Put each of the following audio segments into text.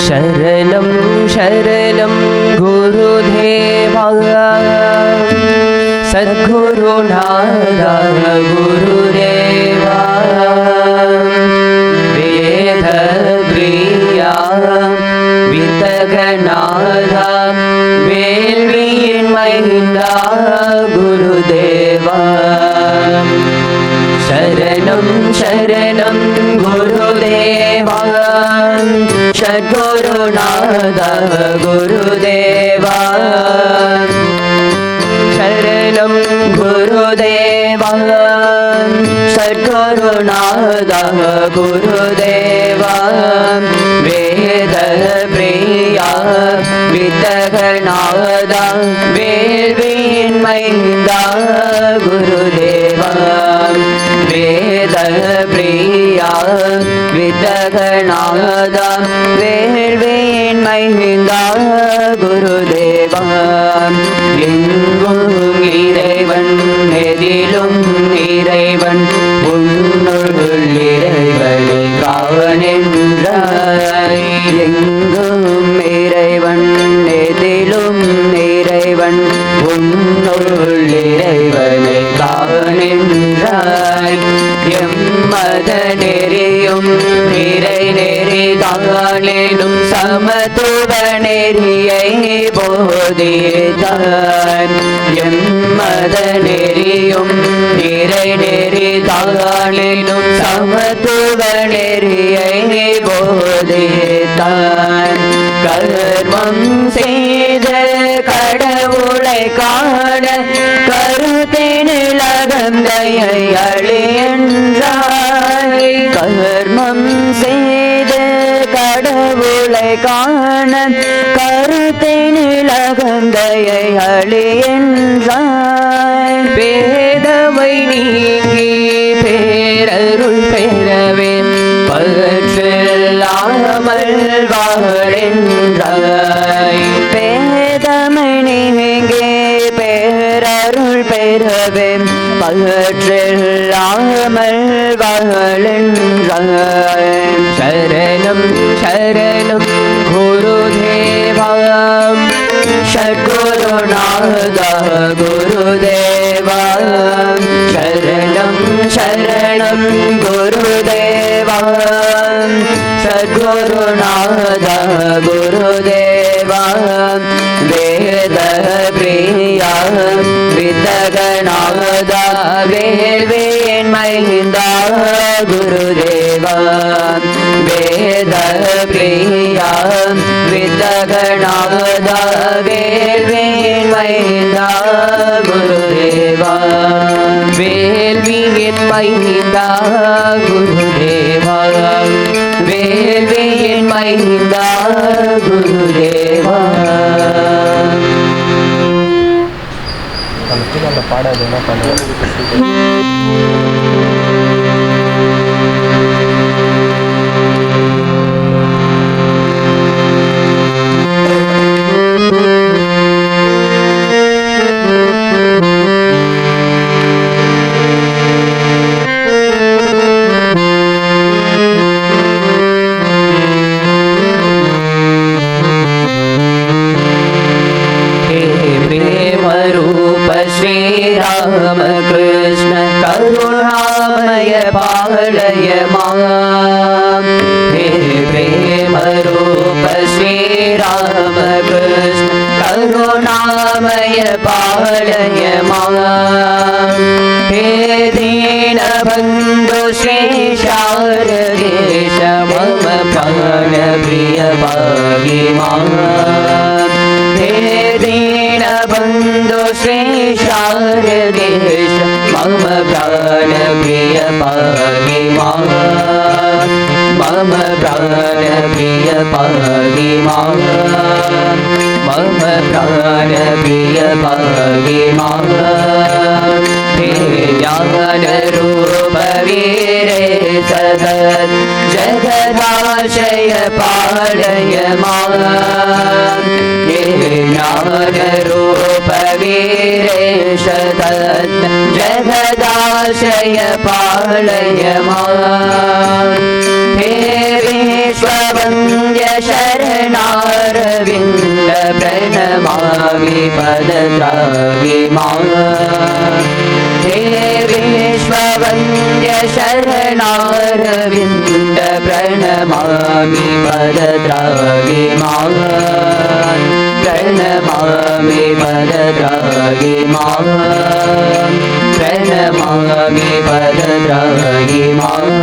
शरणं शरणं गुरुदेवा सद्गुरुनाथा गुरुदेवा वेदप्रिया वितगनाथा वेल्विயின் மைந்தா गुरुदेवा शरणं शरणं गुरुदेवा सद्गुरुनाथा गुरुदेवा शरणं गुरुदेवा सद्गुरुनाथा गुरुदेवा वेदप्रिया वितगनाथा वेल्विயின் மைந்தா गुरुदेवा वेदप्रिया वितगनाथा வேள்வியின் மைந்தா குருதேவா எங்கும் இறைவன் எதிலும் இறைவன் உன்னுள் இறைவனை காவனென்றாய் எங்கும் இறைவன் எதிலும் இறைவன் உன்னுள் இறைவனை காவனென்றாய் எம்மத நெறியும் இறை நெறிதானேனும் சமத்துவ நெறியை போதித்தார் எம்மத நெறியும் இறை நெறிதானேனும் சமத்துவ நெறியை போதித்தார் கர்மம் செய்த கடவுளை காண கருத்தினில் அகந்தையை அழியென்றாய் கர்மம் செய்த கடவுளை காண கருத்தினில் அகந்தையை அழியென்றாய் பேதமை நீங்கி பேரருள் பெறவே பற்றில்லாமல் வாழென்றாய் பேதமை நீங்கி பேரருள் பெறவே பற்றில்லாமல் வாழென்றாய் शरणं शरणं गुरुदेवा सद्गुरुनाथा गुरुदेवा शरणं शरणं गुरुदेवा सद्गुरुनाथा गुरुदेवा वेदप्रिया वितगनाथा வேள்வியின் மைந்தா गुरुदेवा वेदप्रिया वितगनाथा வேள்வியின் மைந்தா गुरुदेवा வேள்வியின் மைந்தா गुरुदेवा வேள்வியின் மைந்தா गुरुदेवा அந்த பாடாது என்ன பண்ணுவோம் श्रीराम कृष्ण करुणामय पालय मां हे प्रेम रूप श्रीराम कृष्ण करुणामय पालय मां हे दीनबन्धु श्री शारदेश मम प्राण प्रिय पाहि मां हे दीनबन्धु श्री शारदेश मम प्राण प्रिय पाहि मां मम प्राण प्रिय पाहि मां मम प्राण प्रिय पाहि मां हे ज्ञान रूप वीरे सदा ज्ञानरूप वीरेश तत् जगदाशय पालय माम् हे विश्ववन्द्य शरणारविन्द प्रणमामि पदद्रावि माम् हे विश्ववन्द्य शरणारविन्द प्रणमामि पदद्रावि माम् प्रणमामि पदद्रावि माम् प्रणमामि पदद्रावि माम्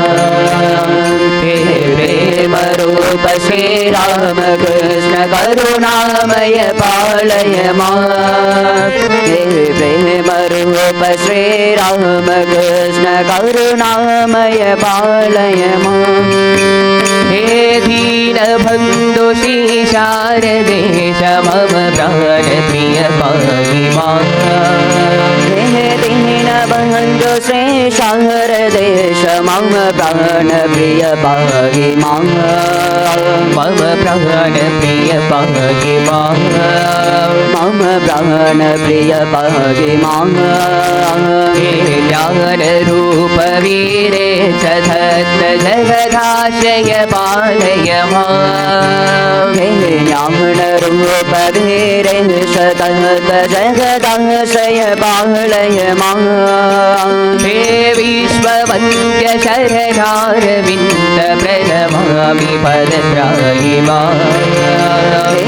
हे प्रेमरूप श्रीरामकृष्ण करुणामय पालय माम् हे प्रेमरूप श्रीरामकृष्ण करुणामय पालय माम् हे दीनबन्धु श्री शारदेश मम प्राणप्रिय पाहि माम् हे दीनबन्धु श्री शारदेश मम प्राणप्रिय पाहि माम् मम प्राणप्रिय पाहि माम् मम प्राणप्रिय पाहि माम् हे ज्ञानरूप वीरे च धत्त जगदाशय पालय माम् हे ज्ञानरूप वीरे च धत्त जगदाशय पालय माम् हे विश्ववन्द्य शरणारविन्द प्रणमामि पदद्रावि माम्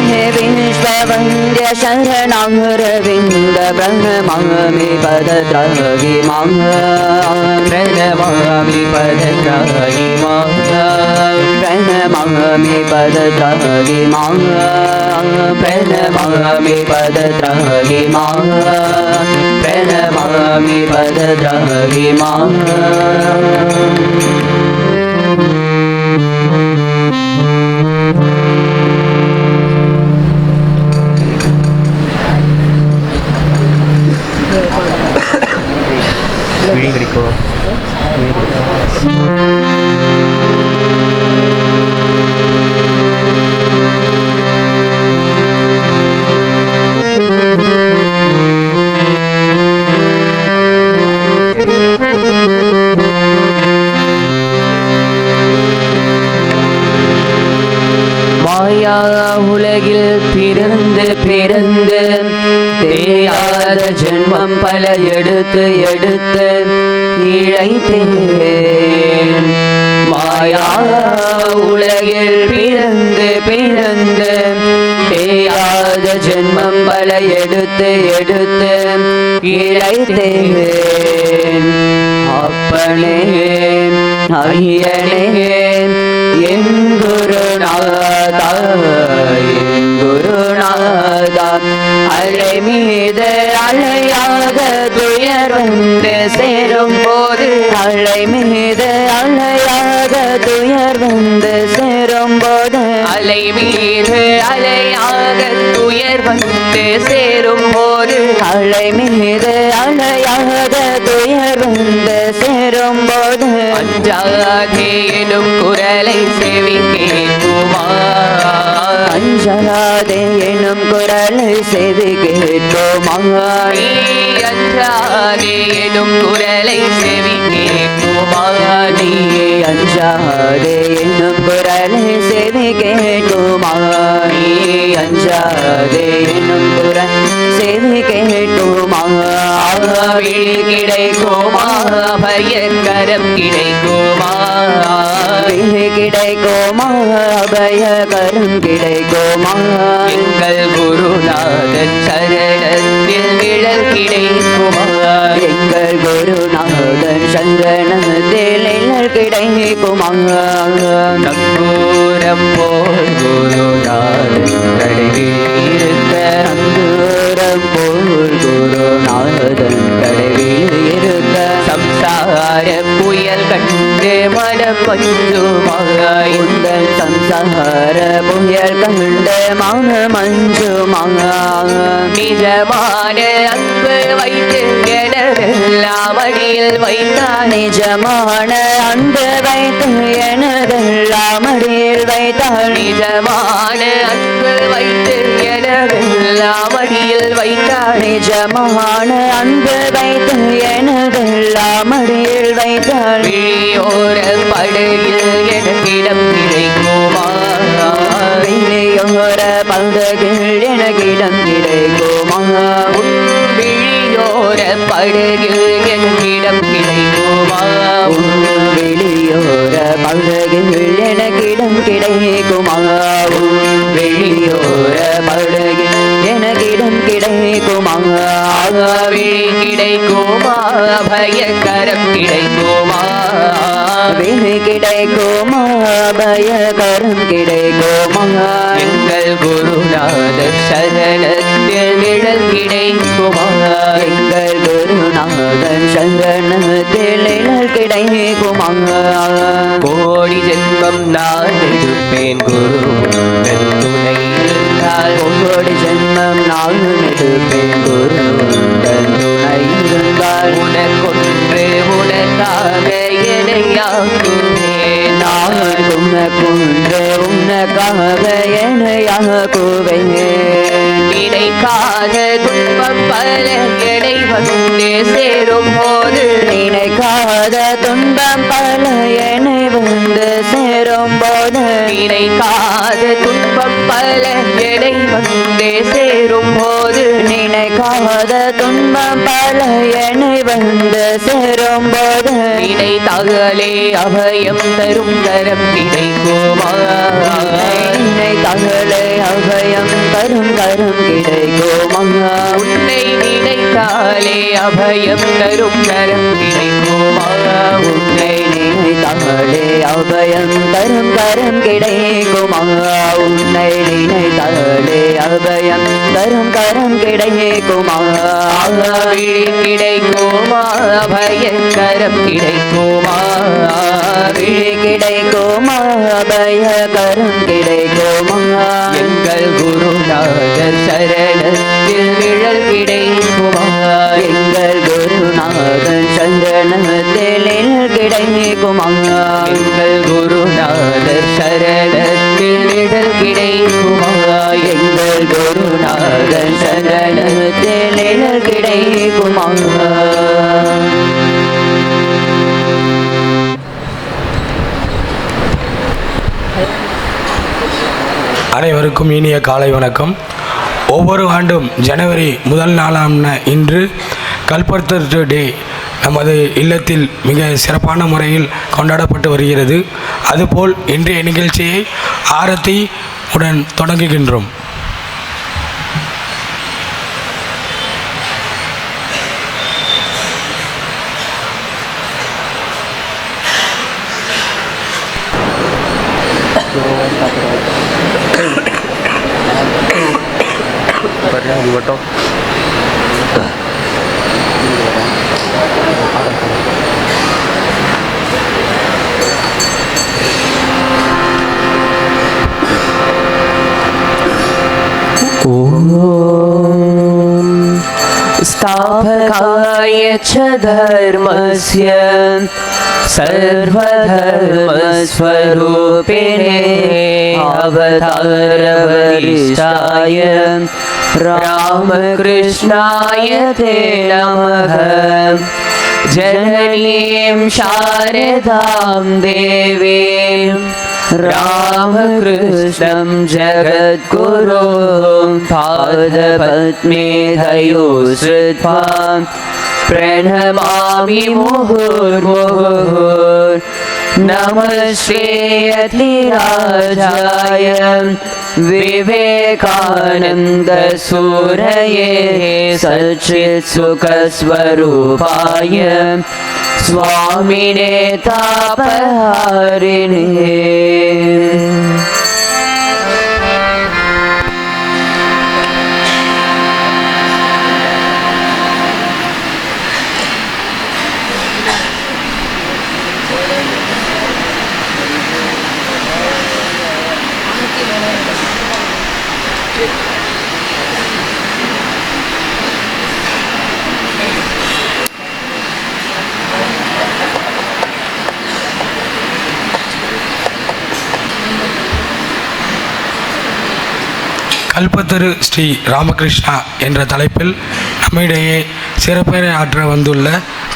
हे विश्ववन्द्य शरणारविन्द प्रणमामि पदद्रावि माम् प्रणमामि पदद्रावि माम् प्रणमामि पदद्रावि माम् प्रणमामि पदद्रावि माम् प्रणमामि पदद्रावि माम् உலகில் பிறந்து பிறந்து தேயாத ஜென்மம் பல எடுத்து எடுத்து இழைத்தேன் மாயா உலகில் பிறந்து பிறந்து தேயாத ஜென்மம் பல எடுத்து எடுத்து இழைத்தேன் அப்பனே ஐயனே என் குருநாதா என் குருநாதா அலை மீது அலையாக துயர் வந்து சேரும் போது அலை மீது அலையாக துயர் வந்து சேரும் போது அலை மீது அலையாக துயர் வந்து சேரும் போது அலை மீது அலையாக துயர் வந்து சேரும் போது அஞ்சாதே எனும் குரலை செவி கேட்குமா அஞ்சாதே எனும் குரலை செவி கேட்குமா அஞ்சாதே எனும் குரலை செவி கேட்குமா நீ அஞ்சாதே எனும் குரலை செவி கேட்குமா நீ அஞ்சாதே எனும் குரல் செவி கேட்குமா விழி கிடைக்குமா பயங்கரம் கிடைக்குமா விழி கிடைக்குமா பயங்கரம் கிடைக்குமா எங்கள் குருநாதன் சரணத்தில் நிழல் கிடைக்குமா எங்கள் குருநாதன் சரணத்தில் நிழல் கிடைக்குமா நங்கூரம் போல் குருநாதன் கடைவில் இருக்க நங்கூரம் போல் குருநாதன் கடைவில் இருக்க சம்சார புயல் கண்டு மனம் மஞ்சுமாய் உந்தன் சம்சார புயல் கண்டு மனம் மஞ்சுமாய் நிஜமான அன்பு வைத்து என எனதெல்லாம் அடியில் வைத்தான் நிஜமான அன்பு வைத்து எனதெல்லாம் அடியில் வைத்தாள் நிஜமான அன்பு வைத்து எனதெல்லாம் அடியில் வைத்தாள் நிஜமான அன்பு வைத்து எனதெல்லாம் அடியில் வைத்தாள் விழியோர படகில் எனக்கிடம் கிடைக்குமா விழியோர படகில் எனக்கிடம் கிடைக்குமா விழியோர படகில் எனக்கிடம் கிடைக்குமா வெளியோர படகில் எனக்கிடம் கிடைக்குமா வெளியோர படகில் எனக்கிடம் கிடைக்குமா விழி கிடைக்குமா பயக்கரம் கிடைக்குமா விழி கிடைக்குமா பயக்கரம் கிடைக்குமா எங்கள் குருநாதர் சரணத்தில் நிழல் கிடைக்குமா எங்கள் குருநாதர் சரணத்தில் நிழல் கிடைக்குமா கோடி ஜென்மம் நான் எடுப்பேன் குரு துணை இருந்தால் கோடி ஜென்மம் நான் எடுப்பேன் குரு துணை இருந்தால் உனக்கொன்று உனக்காக எனையாக்குவேன் நான் உனக்கொன்று உனக்காக எனையாக்குவேன் நினைக்காத துன்பம் பல எடை வந்து சேரும் போது நினைக்காத துன்பம் பல எனை வந்து சேரும் போது நினைக்காத துன்பம் பல எடை வந்து சேரும் போது நினைக்காத துன்பம் பல எனை வந்து சேரும் போது நினைத்தாலே அபயம் தரும் கரம் கிடைக்குமா நினைத்தாலே அபயம் தரும் கரம் கிடைக்குமா உன்னை நினைத்தாலே அபயம் தரும் கரம் கிடைக்குமா உன்னை நினைத்தாலே அபயம் தரும் கரம் கிடைக்குமா உன்னை நினைத்தாலே அபயம் தரும் கரம் கிடைக்குமா விழி கிடைக்குமா அபயக்கரம் கிடைக்குமா விழி கிடைக்குமா அபயக்கரம் கிடைக்குமா எங்கள் குருநாதர் சரணத்தில் நிழல் கிடைக்குமா எங்கள் குருநாதர் சரணத்தில் நிழல் கிடைக்குமா எங்கள் குருநாதர் சரணத்தில் நிழல் கிடைக்குமா எங்கள் குருநாதர் சரணத்தில் நிழல் கிடைக்குமா அனைவருக்கும் இனிய காலை வணக்கம். ஒவ்வொரு ஆண்டும் ஜனவரி முதல் நாளான இன்று கல்பத்தர் டே நமது இல்லத்தில் மிக சிறப்பான முறையில் கொண்டாடப்பட்டு வருகிறது. அதுபோல் இன்றைய நிகழ்ச்சியை ஆரத்தி உடன் தொடங்குகின்றோம். स्थापकाय च धर्मस्य सर्वधर्मस्वरूपिणे अवतारवरिष्ठाय रामकृष्णाय ते नमः। जननीं शारदां देवीं रामकृष्णं जगद्गुरुं पादपद्मे दयो श्रुत्वा प्रणमामि मुहुर्मुहुः। नमः श्रीयतिराजाय विवेकानन्दसूरये सच्चित्सुखस्वरूपाय स्वामिने तापहारिणे। கல்பத்தரு ஸ்ரீ ராமகிருஷ்ணா என்ற தலைப்பில் நம்மிடையே சிறப்புரை ஆற்ற வந்துள்ள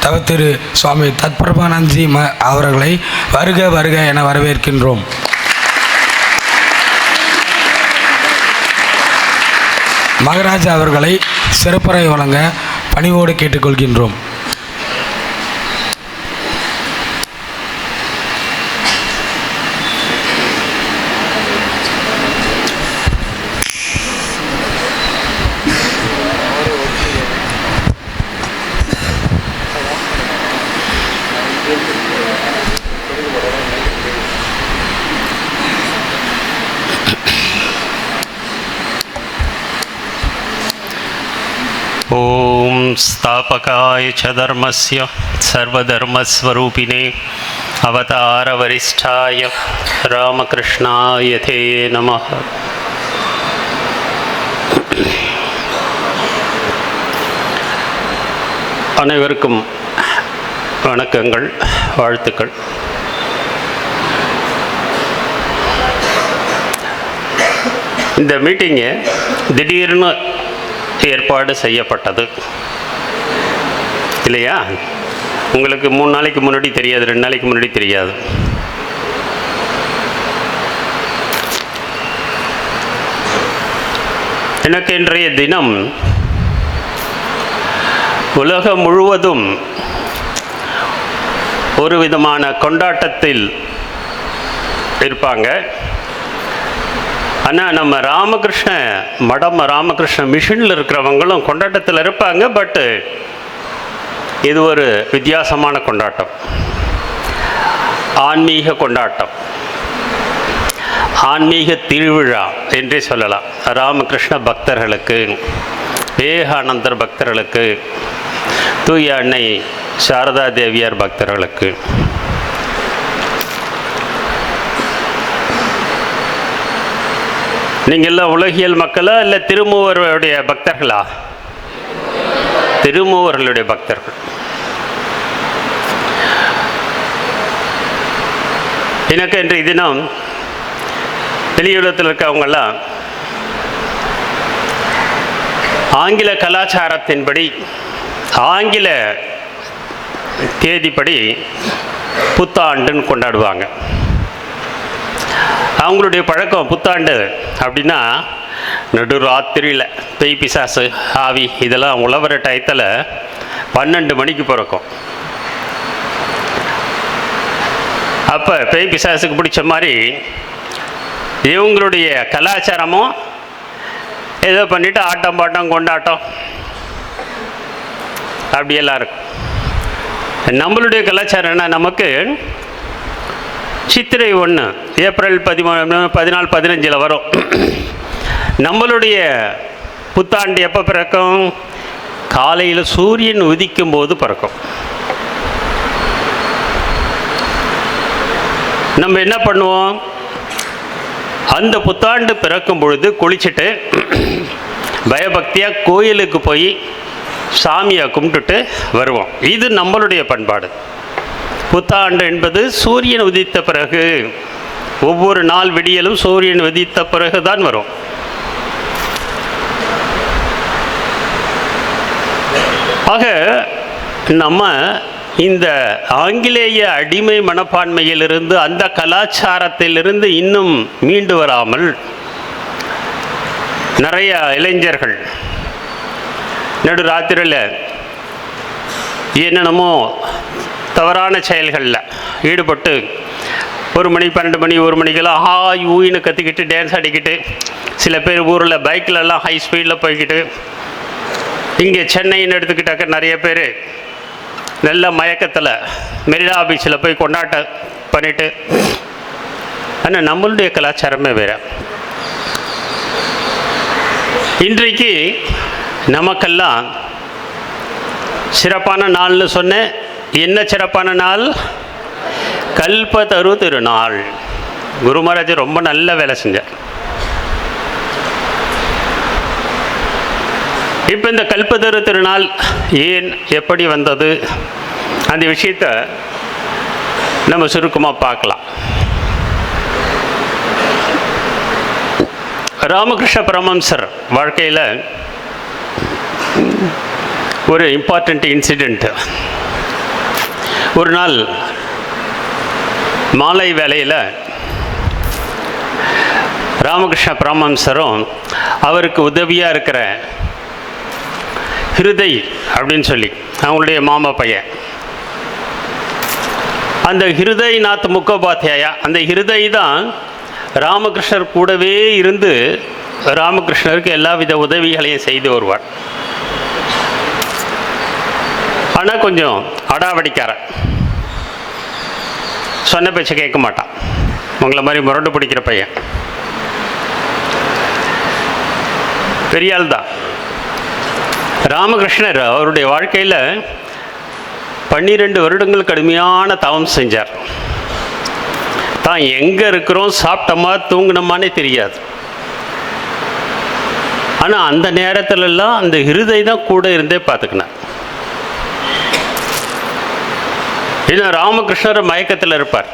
தவத்திரு சுவாமி தத்பிரபானந்த்ஜி அவர்களை வருக வருக என வரவேற்கின்றோம். மகராஜா அவர்களை சிறப்புரை வழங்க பணிவோடு கேட்டுக்கொள்கின்றோம். ओम स्थापकाय च धर्मस्य सर्वधर्मस्वरूपिणे अवतार वरिष्ठाय रामकृष्णाय ते नमः. அனைவருக்கும் வணக்கங்கள், வாழ்த்துக்கள். இந்த மீட்டிங்கு திடீர்னு ஏற்பாடு செய்யப்பட்டது இல்லையா? உங்களுக்கு 3 நாளைக்கு முன்னாடி தெரியாது, 2 நாளைக்கு முன்னாடி தெரியாது. எனக்கு இன்றைய தினம் உலகம் முழுவதும் ஒரு விதமான கொண்டாட்டத்தில் இருப்பாங்க. ஆனால் நம்ம ராமகிருஷ்ண மடம், ராமகிருஷ்ண மிஷனில் இருக்கிறவங்களும் கொண்டாட்டத்தில் இருப்பாங்க. பட்டு இது ஒரு வித்தியாசமான கொண்டாட்டம், ஆன்மீக கொண்டாட்டம், ஆன்மீக திருவிழா என்றே சொல்லலாம். ராமகிருஷ்ண பக்தர்களுக்கு, விவேகானந்தர் பக்தர்களுக்கு, தூய அன்னை சாரதா தேவியார் பக்தர்களுக்கு. நீங்கள் எல்லாம் உலகியல் மக்களா இல்லை திருமூவர்களுடைய பக்தர்களா? திருமூவர்களுடைய பக்தர்கள். எனக்கு இன்றைய தினம் வெளியுலகத்தில் இருக்கவங்கெல்லாம் ஆங்கில கலாச்சாரத்தின்படி, ஆங்கில தேதிப்படி புத்தாண்டுன்னு கொண்டாடுவாங்க. அவங்களுடைய பழக்கம் புத்தாண்டு அப்படின்னா நடுராத்திரியில் பேய் பிசாசு ஆவி இதெல்லாம் உழவர டயத்தில் 12 மணிக்கு பிறக்கும். அப்போ பேய் பிசாசுக்கு பிடிச்ச மாதிரி இவங்களுடைய கலாச்சாரமும் ஏதோ பண்ணிவிட்டு ஆட்டம் பாட்டம் கொண்டாட்டம் அப்படியெல்லாம் இருக்கும். நம்மளுடைய கலாச்சாரம் என்ன? நமக்கு சித்திரை 1 ஏப்ரல் 13, 14, 15 வரும். நம்மளுடைய புத்தாண்டு எப்போ பிறக்கும்? காலையில் சூரியன் உதிக்கும் போது பிறக்கும். நம்ம என்ன பண்ணுவோம்? அந்த புத்தாண்டு பிறக்கும் பொழுது குளிச்சுட்டு பயபக்தியாக கோயிலுக்கு போய் சாமியை கும்பிட்டுட்டு வருவோம். இது நம்மளுடைய பண்பாடு. புத்தாண்டு என்பது சூரியன் உதித்த பிறகு, ஒவ்வொரு நாள் விடியலும் சூரியன் உதித்த பிறகு தான் வரும். ஆக நம்ம இந்த ஆங்கிலேய அடிமை மனப்பான்மையிலிருந்து, அந்த கலாச்சாரத்திலிருந்து இன்னும் மீண்டு வராமல் நிறைய இளைஞர்கள் நடுராத்திரியில் என்னென்னமோ தவறான செயல்களில் ஈடுபட்டு 1 மணி 12 மணி 1 மணிக்கெல்லாம் ஹாய் ஊயின்னு கத்திக்கிட்டு டான்ஸ் ஆடிக்கிட்டு, சில பேர் ஊரில் பைக்கிலெல்லாம் ஹை ஸ்பீடில் போய்கிட்டு, இங்கே சென்னைன்னு எடுத்துக்கிட்டாக்க நிறைய பேர் நல்ல மயக்கத்தில் மெரினா பீச்சில் போய் கொண்டாட்டம் பண்ணிவிட்டு. ஆனால் நம்மளுடைய கலாச்சாரமே வேறு. இன்றைக்கு நமக்கெல்லாம் சிறப்பான நாள்னு சொன்னேன். என்ன சிறப்பான நாள்? கல்பத்தரு திருநாள். குரு மகாராஜ் ரொம்ப நல்ல வேலை செஞ்சார். இப்போ இந்த கல்பத்தரு திருநாள் ஏன், எப்படி வந்தது, அந்த விஷயத்தை நம்ம சுருக்கமாக பார்க்கலாம். ராமகிருஷ்ண பரமஹம்சர் வாழ்க்கையில் ஒரு இம்பார்ட்டண்ட் இன்சிடெண்ட். ஒரு நாள் மாலை வேளையில் ராமகிருஷ்ண பரமஹம்சரும் அவருக்கு உதவியாக இருக்கிற ஹிருதய் அப்படின்னு சொல்லி அவங்களுடைய மாமா பையன், அந்த ஹிருதய்நாத் முக்கோபாத்தியாயா, அந்த ஹிருதய் தான் ராமகிருஷ்ணர் கூடவே இருந்து ராமகிருஷ்ணருக்கு எல்லா வித உதவிகளையும் செய்து வருவார். ஆனால் கொஞ்சம் அடாவடிக்காரன், சொன்ன பேச்சை கேட்க மாட்டான், உங்களை மாதிரி முரண்டு பிடிக்கிற பையன், பெரியாள் தான். ராமகிருஷ்ணர் அவருடைய வாழ்க்கையில் 12 வருடங்கள் கடுமையான தவம் செஞ்சார். தான் எங்கே இருக்கிறோம், சாப்பிட்டோமா தூங்கினோமானே தெரியாது. ஆனால் அந்த நேரத்திலெல்லாம் அந்த ஹிருதய் தான் கூட இருந்தே பார்த்துக்கினார். ஏன்னா ராமகிருஷ்ணர் மயக்கத்தில் இருப்பார்.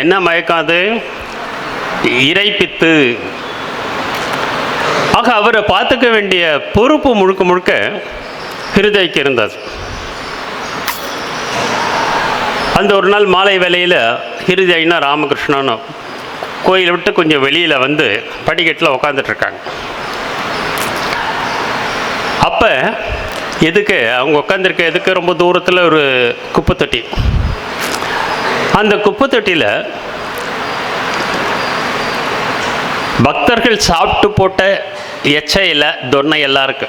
என்ன மயக்கம் அது? இறைப்பித்து. ஆக அவரை பார்த்துக்க வேண்டிய பொறுப்பு முழுக்க முழுக்க ஹிருதய்க்கு இருந்தது. அந்த ஒரு நாள் மாலை வேளையில் ஹிருதய்னா ராமகிருஷ்ணனும் கோயிலை விட்டு கொஞ்சம் வெளியில் வந்து படிக்கட்டில் உட்காந்துட்ருக்காங்க. அப்போ எதுக்கு அவங்க உட்காந்துருக்க எதுக்கு ரொம்ப தூரத்தில் ஒரு குப்பை தொட்டி. அந்த குப்பை தொட்டியில் பக்தர்கள் சாப்பிட்டு போட்ட எச்சையில் தொன்னை எல்லாம் இருக்கு.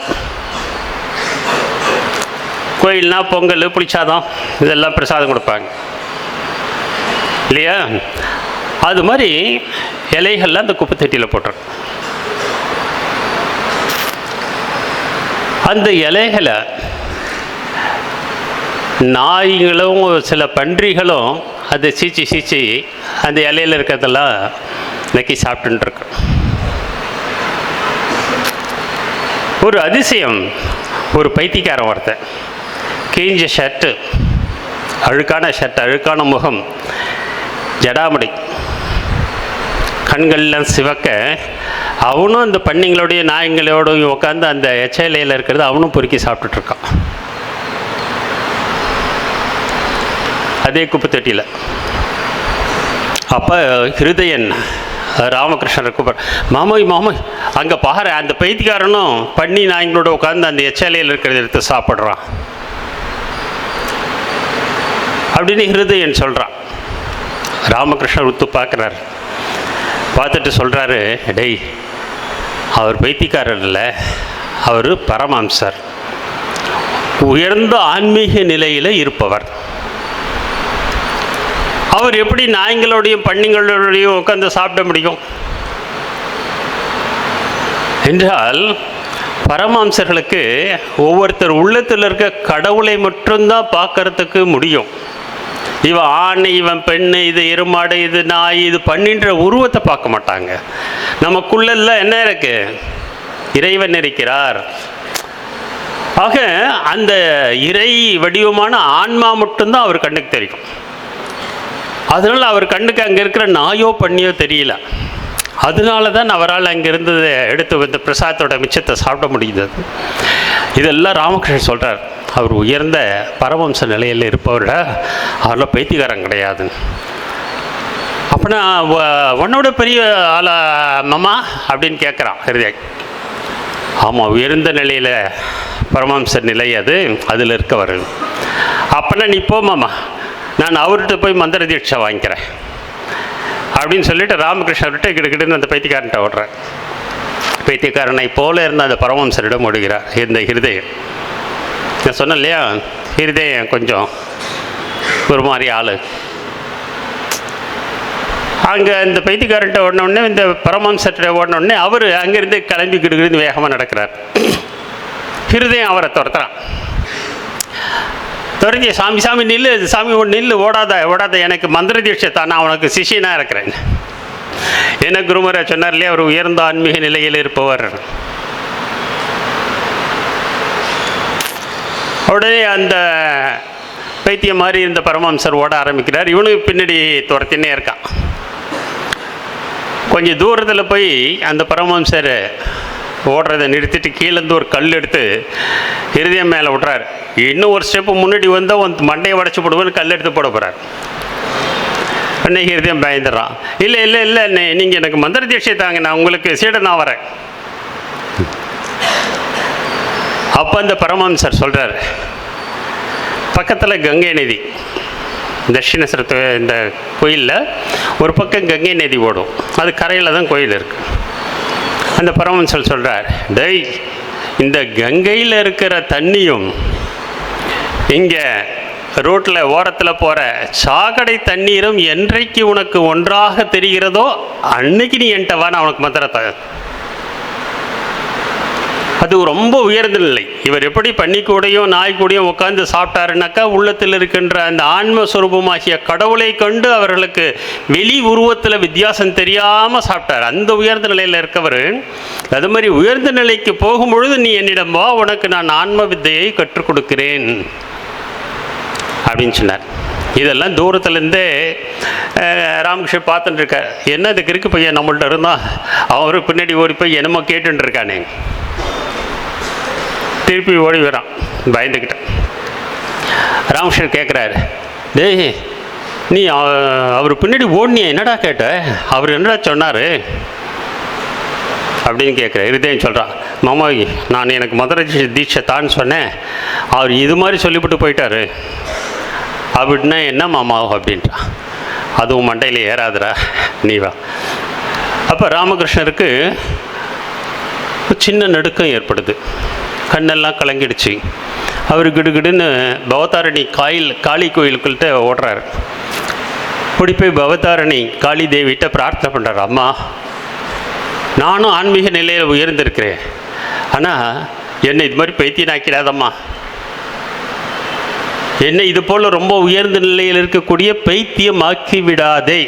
கோயில்னா பொங்கல் புளிச்சாதம் இதெல்லாம் பிரசாதம் கொடுப்பாங்க இல்லையா? அது மாதிரி இலைகள்லாம் அந்த குப்பை தொட்டியில் போட்டுரும். அந்த இலைகளை நாய்களும் சில பன்றிகளும் அதை சீச்சி அந்த இலையில் இருக்கிறதெல்லாம் நக்கி சாப்பிட்டுருக்கு. ஒரு அதிசயம், ஒரு பைத்தியக்காரன் ஒருத்தன், கிழிஞ்ச ஷர்ட்டு, அழுக்கான ஷர்ட், அழுக்கான முகம், ஜடாமுடி, கண்கள்லாம் சிவக்க, அவனும் அந்த பன்னிங்களோடைய நாய்களோடையும் உட்காந்து அந்த எச்சையிலையில் இருக்கிறது அவனும் பொறுக்கி சாப்பிட்டுட்ருக்கான். அதே குப்பை தொட்டியில். அப்போ ஹிருதயன் ராமகிருஷ்ணரை கூப்பிட்ற, மாமோய் அங்கே பாரு, அந்த பைத்தியக்காரனும் பன்னி நாய்களோட உட்காந்து அந்த எச்சலையில் இருக்கிறத எடுத்து சாப்பிட்றான் அப்படின்னு ஹிருதயன் சொல்கிறான். ராமகிருஷ்ணர் உத்து பார்க்குறாரு. பார்த்துட்டு சொல்கிறாரு, டேய், அவர் பைத்தியக்காரர் இல்லை, அவர் பரமஹம்சர், உயர்ந்த ஆன்மீக நிலையில் இருப்பவர். அவர் எப்படி நாய்களோடையும் பன்னிங்களோடையும் உட்காந்து சாப்பிட முடியும் என்றால், பரமஹம்சர்களுக்கு ஒவ்வொருத்தர் உள்ளத்தில் இருக்க கடவுளை மட்டும்தான் பார்க்கறதுக்கு முடியும். இவன் ஆண், இவன் பெண், இது எருமாடு, இது நாய், இது பன்னின்ற உருவத்தை பார்க்க மாட்டாங்க. நமக்குள்ளெல்லாம் என்ன இருக்கு? இறைவன் இருக்கிறார். ஆக அந்த இறை வடிவமான ஆன்மா மட்டும்தான் அவர் கண்ணுக்கு தெரியும். அதனால் அவர் கண்ணுக்கு அங்கே இருக்கிற நாயோ பண்ணியோ தெரியல. அதனால தான் அவரால் அங்கே இருந்ததை எடுத்து இந்த பிரசாதத்தோட மிச்சத்தை சாப்பிட முடிந்தது. இதெல்லாம் ராமகிருஷ்ணன் சொல்கிறார். அவர் உயர்ந்த பரமஹம்ச நிலையில் இருப்பவரோட அவரில் பைத்தியக்காரன் கிடையாது. அப்படின்னா உன்னோட பெரிய ஆளா மாமா அப்படின்னு கேட்குறான் ஹிருதய். ஆமாம், உயர்ந்த நிலையில் பரமஹம்ச நிலை அது, அதில் இருக்கவர். அப்படின்னா நீ போ மாமா, நான் அவர்கிட்ட போய் மந்திர தீட்சை வாங்கிக்கிறேன் அப்படின்னு சொல்லிட்டு ராமகிருஷ்ணர்கிட்ட கிடுக்கிடுன்னு அந்த பைத்தியக்காரன்ட்ட ஓடுறேன். பைத்தியக்காரனை போல இருந்த அந்த பரமஹம்சரிடம் ஓடுகிறார் இந்த ஹிருதயம். நான் சொன்னேன் இல்லையா, ஹிருதயம் கொஞ்சம் ஒரு மாதிரி ஆள். அங்கே இந்த பைத்தியக்காரன்ட்ட ஓடினோடனே, இந்த பரமஹம்சர்கிட்ட ஓடினோடனே அவர் அங்கேருந்து கிளம்பி கிடுக்கிடுன்னு வேகமாக நடக்கிறார். ஹிருதயம் அவரை துரத்துறான். துறைஞ்சி, சாமி நில்லு, சாமி நில்லு, ஓடாத, எனக்கு மந்திர தீட்சை தான், நான் உனக்கு சிஷியனாக இருக்கிறேன். என்ன குருமரை சொன்னார் இல்லையா, அவர் உயர்ந்த ஆன்மீக நிலையில் இருப்பவர். உடனே அந்த பைத்தியம் மாதிரி இருந்த பரமஹம்சர் ஓட ஆரம்பிக்கிறார். இவனுக்கு பின்னாடி துரத்தினே இருக்கான். கொஞ்சம் தூரத்தில் போய் அந்த பரமஹம்சர் ஓடுறதை நிறுத்திட்டு கீழேருந்து ஒரு கல் எடுத்து இருதயம் மேலே விட்றாரு. இன்னும் ஒரு ஸ்டெப்பு முன்னாடி வந்தால் மண்டையை உடச்சி போடுவேன்னு கல் எடுத்து போட போகிறார். அன்னைக்கு இருதயம் பயந்துடுறான். இல்லை இல்லை இல்லை நீங்கள் எனக்கு மந்திர தீட்சை தாங்க, நான் உங்களுக்கு சீடன் நான் வரேன். அப்போ அந்த பரமஹம்சர் சொல்கிறார், பக்கத்தில் கங்கை நதி, தட்சிணேஸ்வரத்து இந்த கோயிலில் ஒரு பக்கம் கங்கை நதி ஓடும், அது கரையில் தான் கோயில் இருக்குது. அந்த பரமஹம்சர் சொல்கிறார், டேய், இந்த கங்கையில் இருக்கிற தண்ணியும் இங்கே ரோட்டில் ஓரத்தில் போகிற சாக்கடை தண்ணீரும் என்றைக்கு உனக்கு ஒன்றாக தெரிகிறதோ அன்னைக்கு நீ என்கிட்ட வா, நான் உனக்கு மந்திரத்தை. அது ரொம்ப உயர்ந்த நிலை. இவர் எப்படி பன்னிக்கூடையும் நாய்க்கூடையும் உட்காந்து சாப்பிட்டாருனாக்கா உள்ளத்தில் இருக்கின்ற அந்த ஆன்மஸ்வரூபமாகிய கடவுளை கண்டு அவர்களுக்கு வெளி உருவத்தில் வித்தியாசம் தெரியாமல் சாப்பிட்டார். அந்த உயர்ந்த நிலையில் இருக்கவர் அது மாதிரி உயர்ந்த நிலைக்கு போகும்பொழுது நீ என்னிடம் வா, உனக்கு நான் ஆன்ம வித்தையை கற்றுக் கொடுக்கிறேன் அப்படின்னு சொன்னார். இதெல்லாம் தூரத்துலேருந்தே ராமகிருஷ்ணன் பார்த்துட்டு இருக்கார். என்ன இதுக்கு இருக்கு பையன் நம்மள்ட்ட இருந்தால் அவருக்கு பின்னாடி ஓடி போய் என்னமோ கேட்டுன்னு இருக்கானே. திருப்பி ஓடி வரான் பயந்துக்கிட்டேன். ராமகிருஷ்ணன் கேட்குறாரு, டேய், நீ அவர் பின்னாடி ஓடினியா, என்னடா கேட்ட, அவர் என்னடா சொன்னார் அப்படின்னு கேட்குற. இருதயம் சொல்கிறான், மாமா நான் எனக்கு மந்திர தீட்சை தான்னு சொன்னேன், அவர் இது மாதிரி சொல்லிவிட்டு போயிட்டார். அப்படின்னா என்ன மாமா அப்படின்றான். அதுவும் மண்டையில் ஏறாதுரா, நீ வா. அப்போ ராமகிருஷ்ணருக்கு சின்ன நடுக்கம் ஏற்படுது, கண்ணெல்லாம் கலங்கிடுச்சு. அவர் கிடுகிடுன்னு பவதாரணி காளி கோயிலுக்குள்கிட்ட ஓடுறாரு. இப்படி போய் பவதாரணி காளி தேவிகிட்ட பிரார்த்தனை பண்ணுறாரு, அம்மா நானும் ஆன்மீக நிலையில் உயர்ந்திருக்கிறேன், ஆனால் என்னை இது மாதிரி பைத்தியனாக்கிறாதம்மா, என்னை இது போல் ரொம்ப உயர்ந்த நிலையில் இருக்கக்கூடிய பைத்தியமாக்கி விடாதே,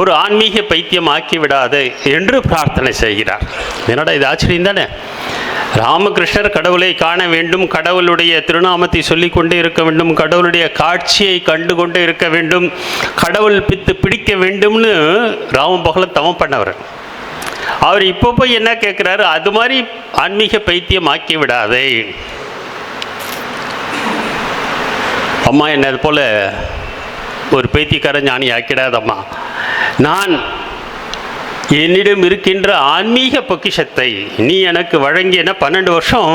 ஒரு ஆன்மீக பைத்தியம் ஆக்கி விடாது என்று பிரார்த்தனை செய்கிறார். என்னடா இது ஆச்சரியம் தானே. ராமகிருஷ்ணர் கடவுளை காண வேண்டும், கடவுளுடைய திருநாமத்தை சொல்லி கொண்டே இருக்க வேண்டும், கடவுளுடைய காட்சியை கண்டு கொண்டே இருக்க வேண்டும், கடவுள் பிடிக்க வேண்டும்னு ராமபகலம் தவம் பண்ணவர். அவர் இப்போ போய் என்ன கேட்குறாரு, அது மாதிரி ஆன்மீக பைத்தியம் ஆக்கி விடாதே அம்மா, என்ன அது போல் ஒரு பைத்தியக்கார ஞானி ஆக்கிடாதம்மா, நான் என்னிடம் இருக்கின்ற ஆன்மீக பொக்கிஷத்தை நீ எனக்கு வழங்கின 12 வருஷம்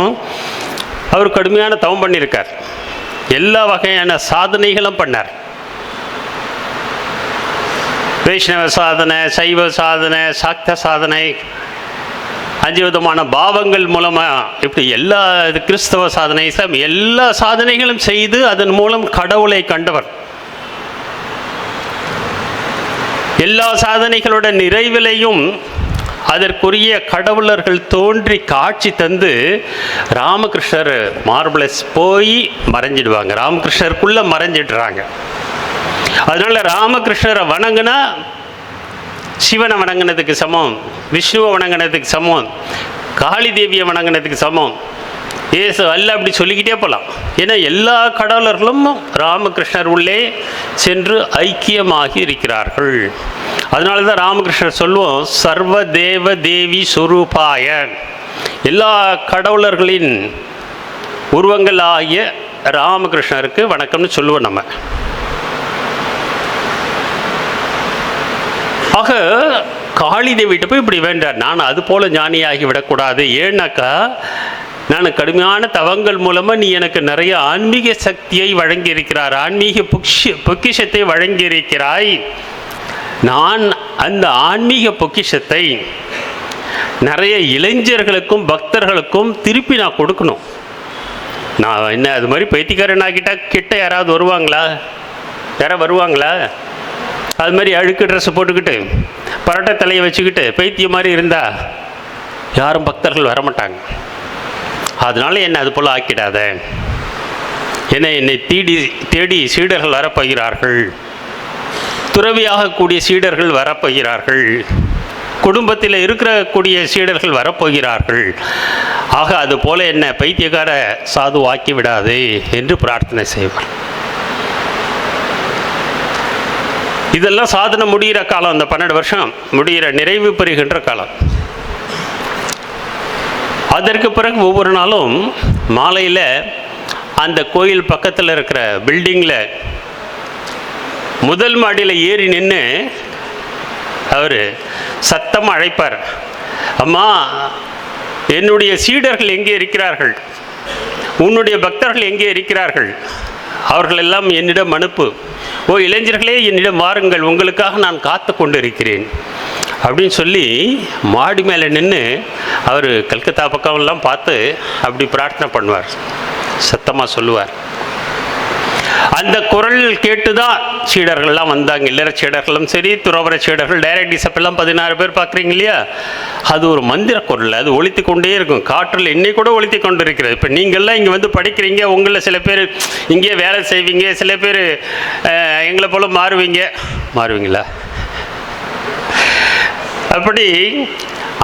அவர் கடுமையான தவம் பண்ணியிருக்கார், எல்லா வகையான சாதனைகளும் பண்ணார். வைஷ்ணவ சாதனை, சைவ சாதனை, சாக்த சாதனை, 5 விதமான பாவங்கள் மூலமாக இப்படி எல்லா கிறிஸ்தவ சாதனை, எல்லா சாதனைகளும் செய்து அதன் மூலம் கடவுளை கண்டவர். எல்லா சாதனைகளோட நிறைவிலையும் அதற்குரிய கடவுளர்கள் தோன்றி காட்சி தந்து ராமகிருஷ்ணர் மார்பிளஸ் போய் மறைஞ்சிடுவாங்க, ராமகிருஷ்ணருக்குள்ளே மறைஞ்சிடுறாங்க. அதனால் ராமகிருஷ்ணரை வணங்கினா சிவனை வணங்கினதுக்கு சமம், விஷ்ணுவை வணங்கினதுக்கு சமம், காளி தேவியை வணங்கினதுக்கு சமம், ஏசு அல்ல, அப்படி சொல்லிக்கிட்டே போகலாம். ஏன்னா எல்லா கடவுளர்களும் ராமகிருஷ்ணர் உள்ளே சென்று ஐக்கியமாகி இருக்கிறார்கள். அதனால தான் ராமகிருஷ்ணர் சொல்லுவோம், சர்வ தேவ தேவி சுரூபாய, எல்லா கடவுளர்களின் உருவங்கள் ஆகிய ராமகிருஷ்ணருக்கு வணக்கம்னு சொல்லுவோம் நம்ம. ஆக காளி தேவிகிட்ட போய் இப்படி வேண்டார், நான் அது போல ஞானியாகி விடக்கூடாது, ஏன்னாக்கா நான் கடுமையான தவங்கள் மூலமாக நீ எனக்கு நிறைய ஆன்மீக சக்தியை வழங்கியிருக்கிறார், ஆன்மீக பொக்கிஷத்தை வழங்கியிருக்கிறாய், நான் அந்த ஆன்மீக பொக்கிஷத்தை நிறைய இளைஞர்களுக்கும் பக்தர்களுக்கும் திருப்பி நான் கொடுக்கணும். நான் என்ன அது மாதிரி பைத்தியக்காரனாகிட்டா கிட்ட யாராவது வருவாங்களா, வருவாங்களா? அது மாதிரி அழுக்கு ட்ரெஸ்ஸை போட்டுக்கிட்டு பரட்டை தலையை வச்சுக்கிட்டு பைத்தியம் மாதிரி இருந்தால் யாரும் பக்தர்கள் வரமாட்டாங்க. அதனால் என்னை அது போல் ஆக்கிடாத, என்னை தேடி சீடர்கள் வரப்போகிறார்கள், துறவியாகக்கூடிய சீடர்கள் வரப்போகிறார்கள், குடும்பத்தில் இருக்கக்கூடிய சீடர்கள் வரப்போகிறார்கள். ஆக அது போல என்ன பைத்தியக்கார சாது ஆக்கி விடாது என்று பிரார்த்தனை செய்வார். இதெல்லாம் சாதனை முடிகிற காலம், அந்த 12 வருஷம் முடிகிற நிறைவு பெறுகின்ற காலம். அதற்கு பிறகு ஒவ்வொரு நாளும் மாலையில் அந்த கோயில் பக்கத்தில் இருக்கிற பில்டிங்கில் முதல் மாடியில் ஏறி நின்று அவர் சத்தமாக அழைப்பார், அம்மா என்னுடைய சீடர்கள் எங்கே இருக்கிறார்கள், உன்னுடைய பக்தர்கள் எங்கே இருக்கிறார்கள், அவர்களெல்லாம் என்னிடம் அனுப்பு, ஓ இளைஞர்களே என்னிடம் வாருங்கள், உங்களுக்காக நான் காத்து கொண்டு இருக்கிறேன் அப்படின்னு சொல்லி மாடி மேலே நின்று அவர் கல்கத்தா பக்கம்லாம் பார்த்து அப்படி பிரார்த்தனை பண்ணுவார், சத்தமாக சொல்லுவார். அந்த குரல் கேட்டு தான் சீடர்கள்லாம் வந்தாங்க. இல்லற சீடர்களும் சரி, துறவர சீடர்கள், டைரக்ட் டிசப்பெல்லாம் 16 பேர் பார்க்குறீங்க இல்லையா, அது ஒரு மந்திர குரல், அது ஒலித்து கொண்டே இருக்கும் காற்றில். இன்னைக்கு கூட ஒலித்து கொண்டு இருக்கிறது. இப்போ நீங்கள்லாம் இங்கே வந்து படிக்கிறீங்க, உங்களில் சில பேர் இங்கேயே வேலை செய்வீங்க, சில பேர் எங்களை போல் மாறுவீங்களா? அப்படி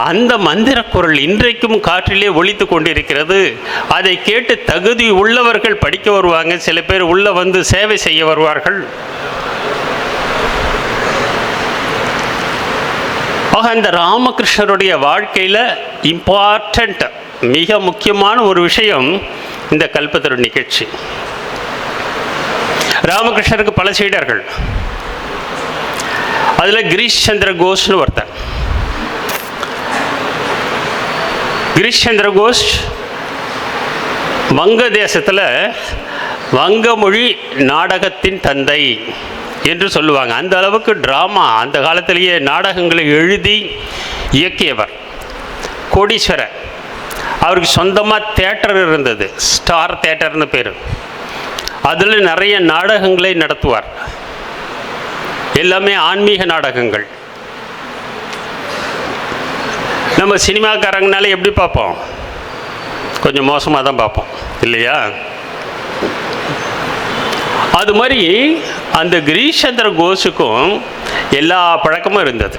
அந்த மந்திர குரல் இன்றைக்கும் காற்றிலே ஒலித்து கொண்டிருக்கிறது. அதை கேட்டு தகுதி உள்ளவர்கள் படிக்க வருவாங்க, சில பேர் உள்ள வந்து சேவை செய்ய வருவார்கள். ஆக இந்த ராமகிருஷ்ணருடைய வாழ்க்கையில் இம்பார்ட்டண்ட், மிக முக்கியமான ஒரு விஷயம் இந்த கல்பத்தரு நிகழ்ச்சி. ராமகிருஷ்ணருக்கு பல சீடர்கள், அதில் கிரீஷ் சந்திர கோஷ்னு ஒருத்தர். கிரீஷ் சந்திர கோஷ் வங்க தேசத்தில் வங்க மொழி நாடகத்தின் தந்தை என்று சொல்லுவாங்க. அந்த அளவுக்கு ட்ராமா, அந்த காலத்திலேயே நாடகங்களை எழுதி இயக்கியவர், கோடீஸ்வரர். அவருக்கு சொந்தமாக தேட்டர் இருந்தது, ஸ்டார் தேட்டர்னு பேர். அதில் நிறைய நாடகங்களை நடத்துவார், எல்லாமே ஆன்மீக நாடகங்கள். நம்ம சினிமாக்காரங்கனால எப்படி பார்ப்போம், கொஞ்சம் மோசமாக தான் பார்ப்போம் இல்லையா? அது மாதிரி அந்த கிரீஷ் சந்திர கோஷுக்கும் எல்லா பழக்கமும் இருந்தது.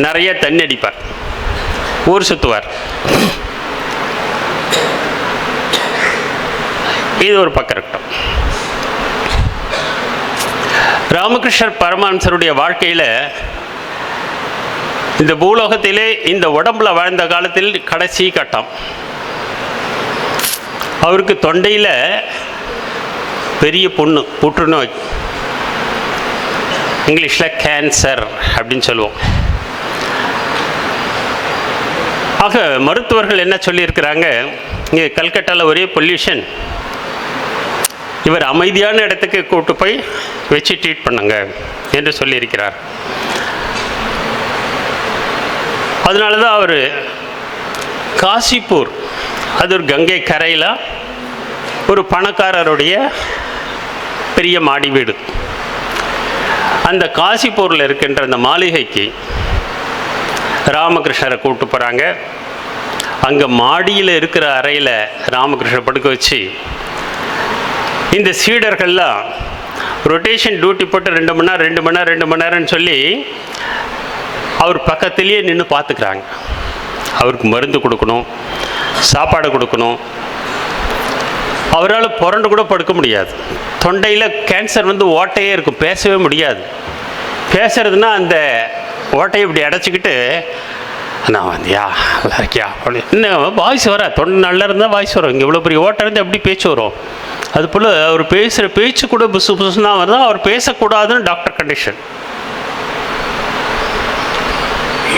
நிறைய தண்ணி அடிப்பார், ஊர் சுற்றுவார். இது ஒரு பக்கம் இருக்கட்டும். ராமகிருஷ்ணர் பரமஹம்சருடைய வாழ்க்கையில் இந்த பூலோகத்திலே இந்த உடம்புல வாழ்ந்த காலத்தில் கடைசி கட்டம். அவருக்கு தொண்டையில் பெரிய புற்றுநோய், இங்கிலீஷில் கேன்சர் அப்படின்னு சொல்லுவோம். ஆக மருத்துவர்கள் என்ன சொல்லியிருக்கிறாங்க, இங்கே கல்கட்டாவில் ஒரே பொல்யூஷன், இவர் அமைதியான இடத்துக்கு கூட்டு போய் வச்சு ட்ரீட் பண்ணுங்க என்று சொல்லியிருக்கிறார். அதனால தான் அவர் காசிப்பூர், அது ஒரு கங்கை கரையில் ஒரு பணக்காரருடைய பெரிய மாடி வீடு, அந்த காசிப்பூரில் இருக்கின்ற அந்த மாளிகைக்கு ராமகிருஷ்ணரை கூப்பிட்டு போகிறாங்க. அங்கே மாடியில் இருக்கிற அறையில் ராமகிருஷ்ணர் படுக்க வச்சு இந்த சீடர்கள்லாம் ரொட்டேஷன் டியூட்டி போட்டு 2 மணி நேரம்னு சொல்லி அவர் பக்கத்திலேயே நின்று பார்த்துக்கிறாங்க. அவருக்கு மருந்து கொடுக்கணும், சாப்பாடு கொடுக்கணும். அவரால் புரண்டு கூட படுக்க முடியாது, தொண்டையில் கேன்சர் வந்து ஓட்டையே இருக்கும், பேசவே முடியாது. பேசுறதுன்னா அந்த ஓட்டையை இப்படி அடைச்சிக்கிட்டு நான் வந்தியா நல்லா இருக்கியா அப்படி இன்னும் வாய்ஸ் வர, தொண்டை நல்லா இருந்தால் வாய்ஸ் வரும். இங்கே இவ்வளோ பெரிய ஓட்டை இருந்து எப்படி பேச்சு வரும்? அதுபோல் அவர் பேசுகிற பேச்சு கூட புசு புசுன்னா வருதான். அவர் பேசக்கூடாதுன்னு டாக்டர் கண்டிஷன்.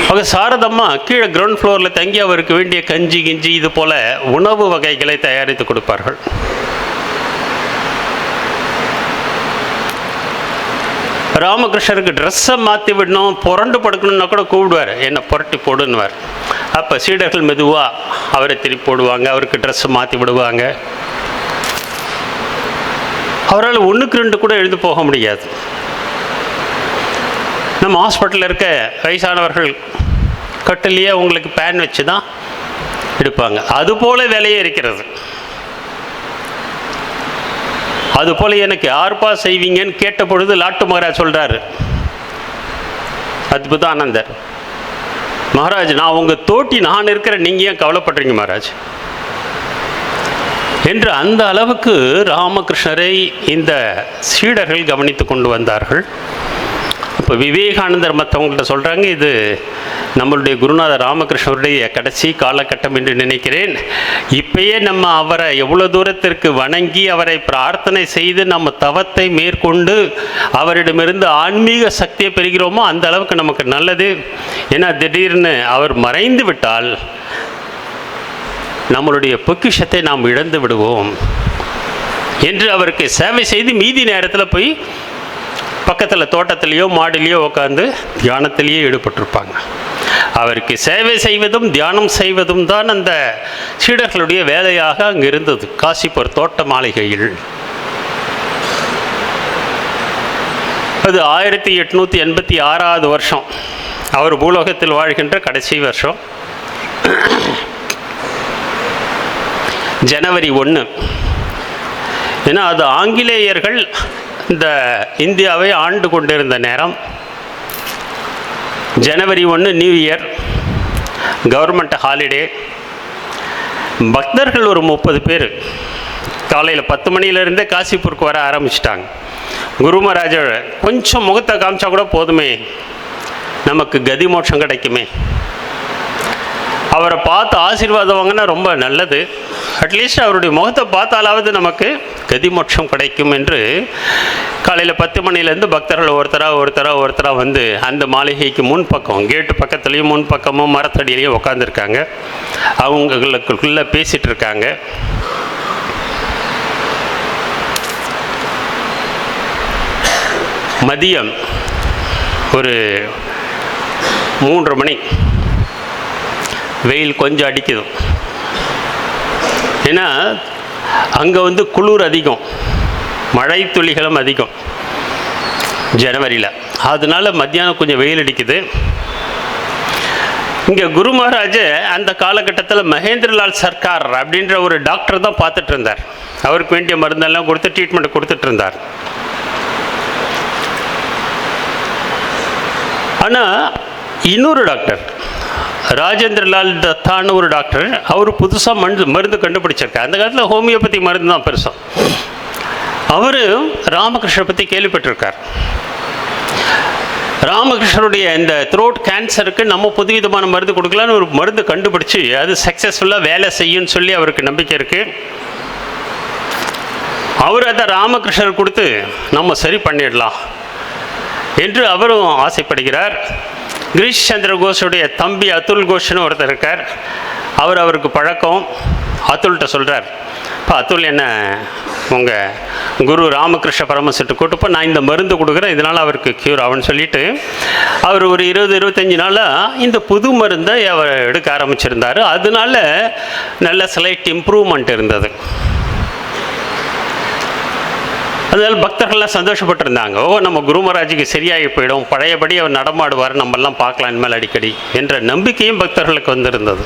அவங்க சாரதம்மா கீழே கிரவுண்ட் ஃப்ளோரில் தங்கி அவருக்கு வேண்டிய கஞ்சி கிஞ்சி இது போல் உணவு வகைகளை தயாரித்து கொடுப்பார்கள். ராமகிருஷ்ணருக்கு ட்ரெஸ்ஸை மாற்றி விடணும், புரண்டு படுக்கணுன்னா கூட கூப்பிடுவார், என்னை புரட்டி போடுன்னுவார். அப்போ சீடர்கள் மெதுவாக அவரை திருப்பி போடுவாங்க, அவருக்கு ட்ரெஸ்ஸை மாற்றி விடுவாங்க. அவரால் 1க்கு 2 கூட எழுந்து போக முடியாது. நம்ம ஹாஸ்பிட்டலில் இருக்க வயசானவர்கள் கட்டிலேயே உங்களுக்கு பேன் வச்சு தான் எடுப்பாங்க. அதுபோல் வேலையே இருக்கிறது. அதுபோல் எனக்கு யாருப்பா செய்வீங்கன்னு கேட்ட பொழுது லாட்டு மகாராஜ் சொல்கிறாரு, அத்புத ஆனந்தர், மகாராஜ் நான் உங்கள் தோட்டி நான் இருக்கிற, நீங்கள் ஏன் கவலைப்படுறீங்க மகாராஜ்? என்று அந்த அளவுக்கு ராமகிருஷ்ணரை இந்த சீடர்கள் கவனித்து கொண்டு வந்தார்கள். இப்போ விவேகானந்தர் மற்றவங்கள்ட்ட சொல்கிறாங்க, இது நம்மளுடைய குருநாதர் ராமகிருஷ்ணருடைய கடைசி காலகட்டம் என்று நினைக்கிறேன். இப்பயே நம்ம அவரை எவ்வளோ தூரத்திற்கு வணங்கி அவரை பிரார்த்தனை செய்து நம்ம தவத்தை மேற்கொண்டு அவரிடமிருந்து ஆன்மீக சக்தியை பெறுகிறோமோ அந்த அளவுக்கு நமக்கு நல்லது. ஏன்னா திடீர்னு அவர் மறைந்து விட்டால் நம்மளுடைய பொக்கிஷத்தை நாம் இழந்து விடுவோம் என்று அவருக்கு சேவை செய்து மீதி நேரத்தில் போய் பக்கத்தில் தோட்டத்திலேயோ மாடிலேயோ உட்காந்து தியானத்திலேயே ஈடுபட்டிருப்பாங்க. அவருக்கு சேவை செய்வதும் தியானம் செய்வதும் தான் அந்த சீடர்களுடைய வேலையாக அங்கே இருந்தது. காசிப்பூர் தோட்ட மாளிகையில் அது 1886 வருஷம், அவர் பூலோகத்தில் வாழ்கின்ற கடைசி வருஷம். ஜனவரி 1. ஏன்னா அது ஆங்கிலேயர்கள் இந்த இந்தியாவை ஆண்டு கொண்டிருந்த நேரம். ஜனவரி 1 நியூ இயர், கவர்மெண்ட் ஹாலிடே. பக்தர்கள் ஒரு 30 பேர் காலையில் 10 மணியிலேருந்தே காசிப்பூருக்கு வர ஆரம்பிச்சிட்டாங்க. குரு மகாராஜ கொஞ்சம் முகத்தை காமிச்சா கூட போதுமே, நமக்கு கதி மோட்சம் கிடைக்குமே, அவரை பார்த்து ஆசீர்வாதம் வாங்கினா ரொம்ப நல்லது, அட்லீஸ்ட் அவருடைய முகத்தை பார்த்தாலாவது நமக்கு கதி மோட்சம் கிடைக்கும் என்று காலையில் 10 மணிலேருந்து பக்தர்கள் ஒருத்தராக வந்து அந்த மாளிகைக்கு முன்பக்கம், கேட்டு பக்கத்துலேயும் முன்பக்கமும் மரத்தடியிலையும் உட்காந்துருக்காங்க. அவங்களுக்குள்ளே பேசிகிட்டு இருக்காங்க. மதியம் ஒரு 3 மணி, வெயில் கொஞ்சம் அடிக்குது. ஏன்னா அங்கே வந்து குளிர் அதிகம், மழை துளிகளும் அதிகம் ஜனவரியில். அதனால மத்தியானம் கொஞ்சம் வெயில் அடிக்குது. இங்கே குரு மகாராஜ் அந்த காலகட்டத்தில் மகேந்திரலால் சர்க்கார் அப்படின்ற ஒரு டாக்டர் தான் பார்த்துட்டு இருந்தார். அவருக்கு வேண்டிய மருந்தெல்லாம் கொடுத்து ட்ரீட்மெண்ட் கொடுத்துட்டு இருந்தார். ஆனால் இன்னொரு டாக்டர் ராஜேந்திரலால் தத்தான்னு ஒரு டாக்டர், அவர் புதுசாக மருந்து கண்டுபிடிச்சிருக்கார். அந்த காலத்தில் ஹோமியோபதி மருந்து தான் பெருசாக. அவர் ராமகிருஷ்ணரை பற்றி கேள்விப்பட்டிருக்கார். ராமகிருஷ்ணருடைய இந்த த்ரோட் கேன்சருக்கு நம்ம புதுவிதமான மருந்து கொடுக்கலான்னு ஒரு மருந்து கண்டுபிடிச்சி அது சக்ஸஸ்ஃபுல்லாக வேலை செய்யும்னு சொல்லி அவருக்கு நம்பிக்கை இருக்குது. அவர் அதை ராமகிருஷ்ணர் கொடுத்து நம்ம சரி பண்ணிடலாம் என்று அவரும் ஆசைப்படுகிறார். கிரீஷ் சந்திர கோஷுடைய தம்பி அதுல் கோஷ்னு ஒருத்தர் இருக்கார். அவருக்கு பழக்கம். அதுல்கிட்ட சொல்கிறார், இப்போ அதுல் என்ன உங்கள் குரு ராமகிருஷ்ண பரமசிட்டு கூட்டுப்போ நான் இந்த மருந்து கொடுக்குறேன், இதனால் அவருக்கு க்யூர் ஆகும்னு சொல்லிவிட்டு அவர் ஒரு 20-25 நாளாக இந்த புது மருந்தை அவர் எடுக்க ஆரம்பிச்சிருந்தார். அதனால நல்ல ஸ்லைட் இம்ப்ரூவ்மெண்ட் இருந்தது. அதனால் பக்தர்கள்லாம் சந்தோஷப்பட்டிருந்தாங்க. நம்ம குரு மகாராஜுக்கு சரியாகி போயிடும், பழையபடி அவர் நடமாடுவார், நம்மெல்லாம் பார்க்கலாம் இனிமேல் அடிக்கடி என்ற நம்பிக்கையும் பக்தர்களுக்கு வந்திருந்தது.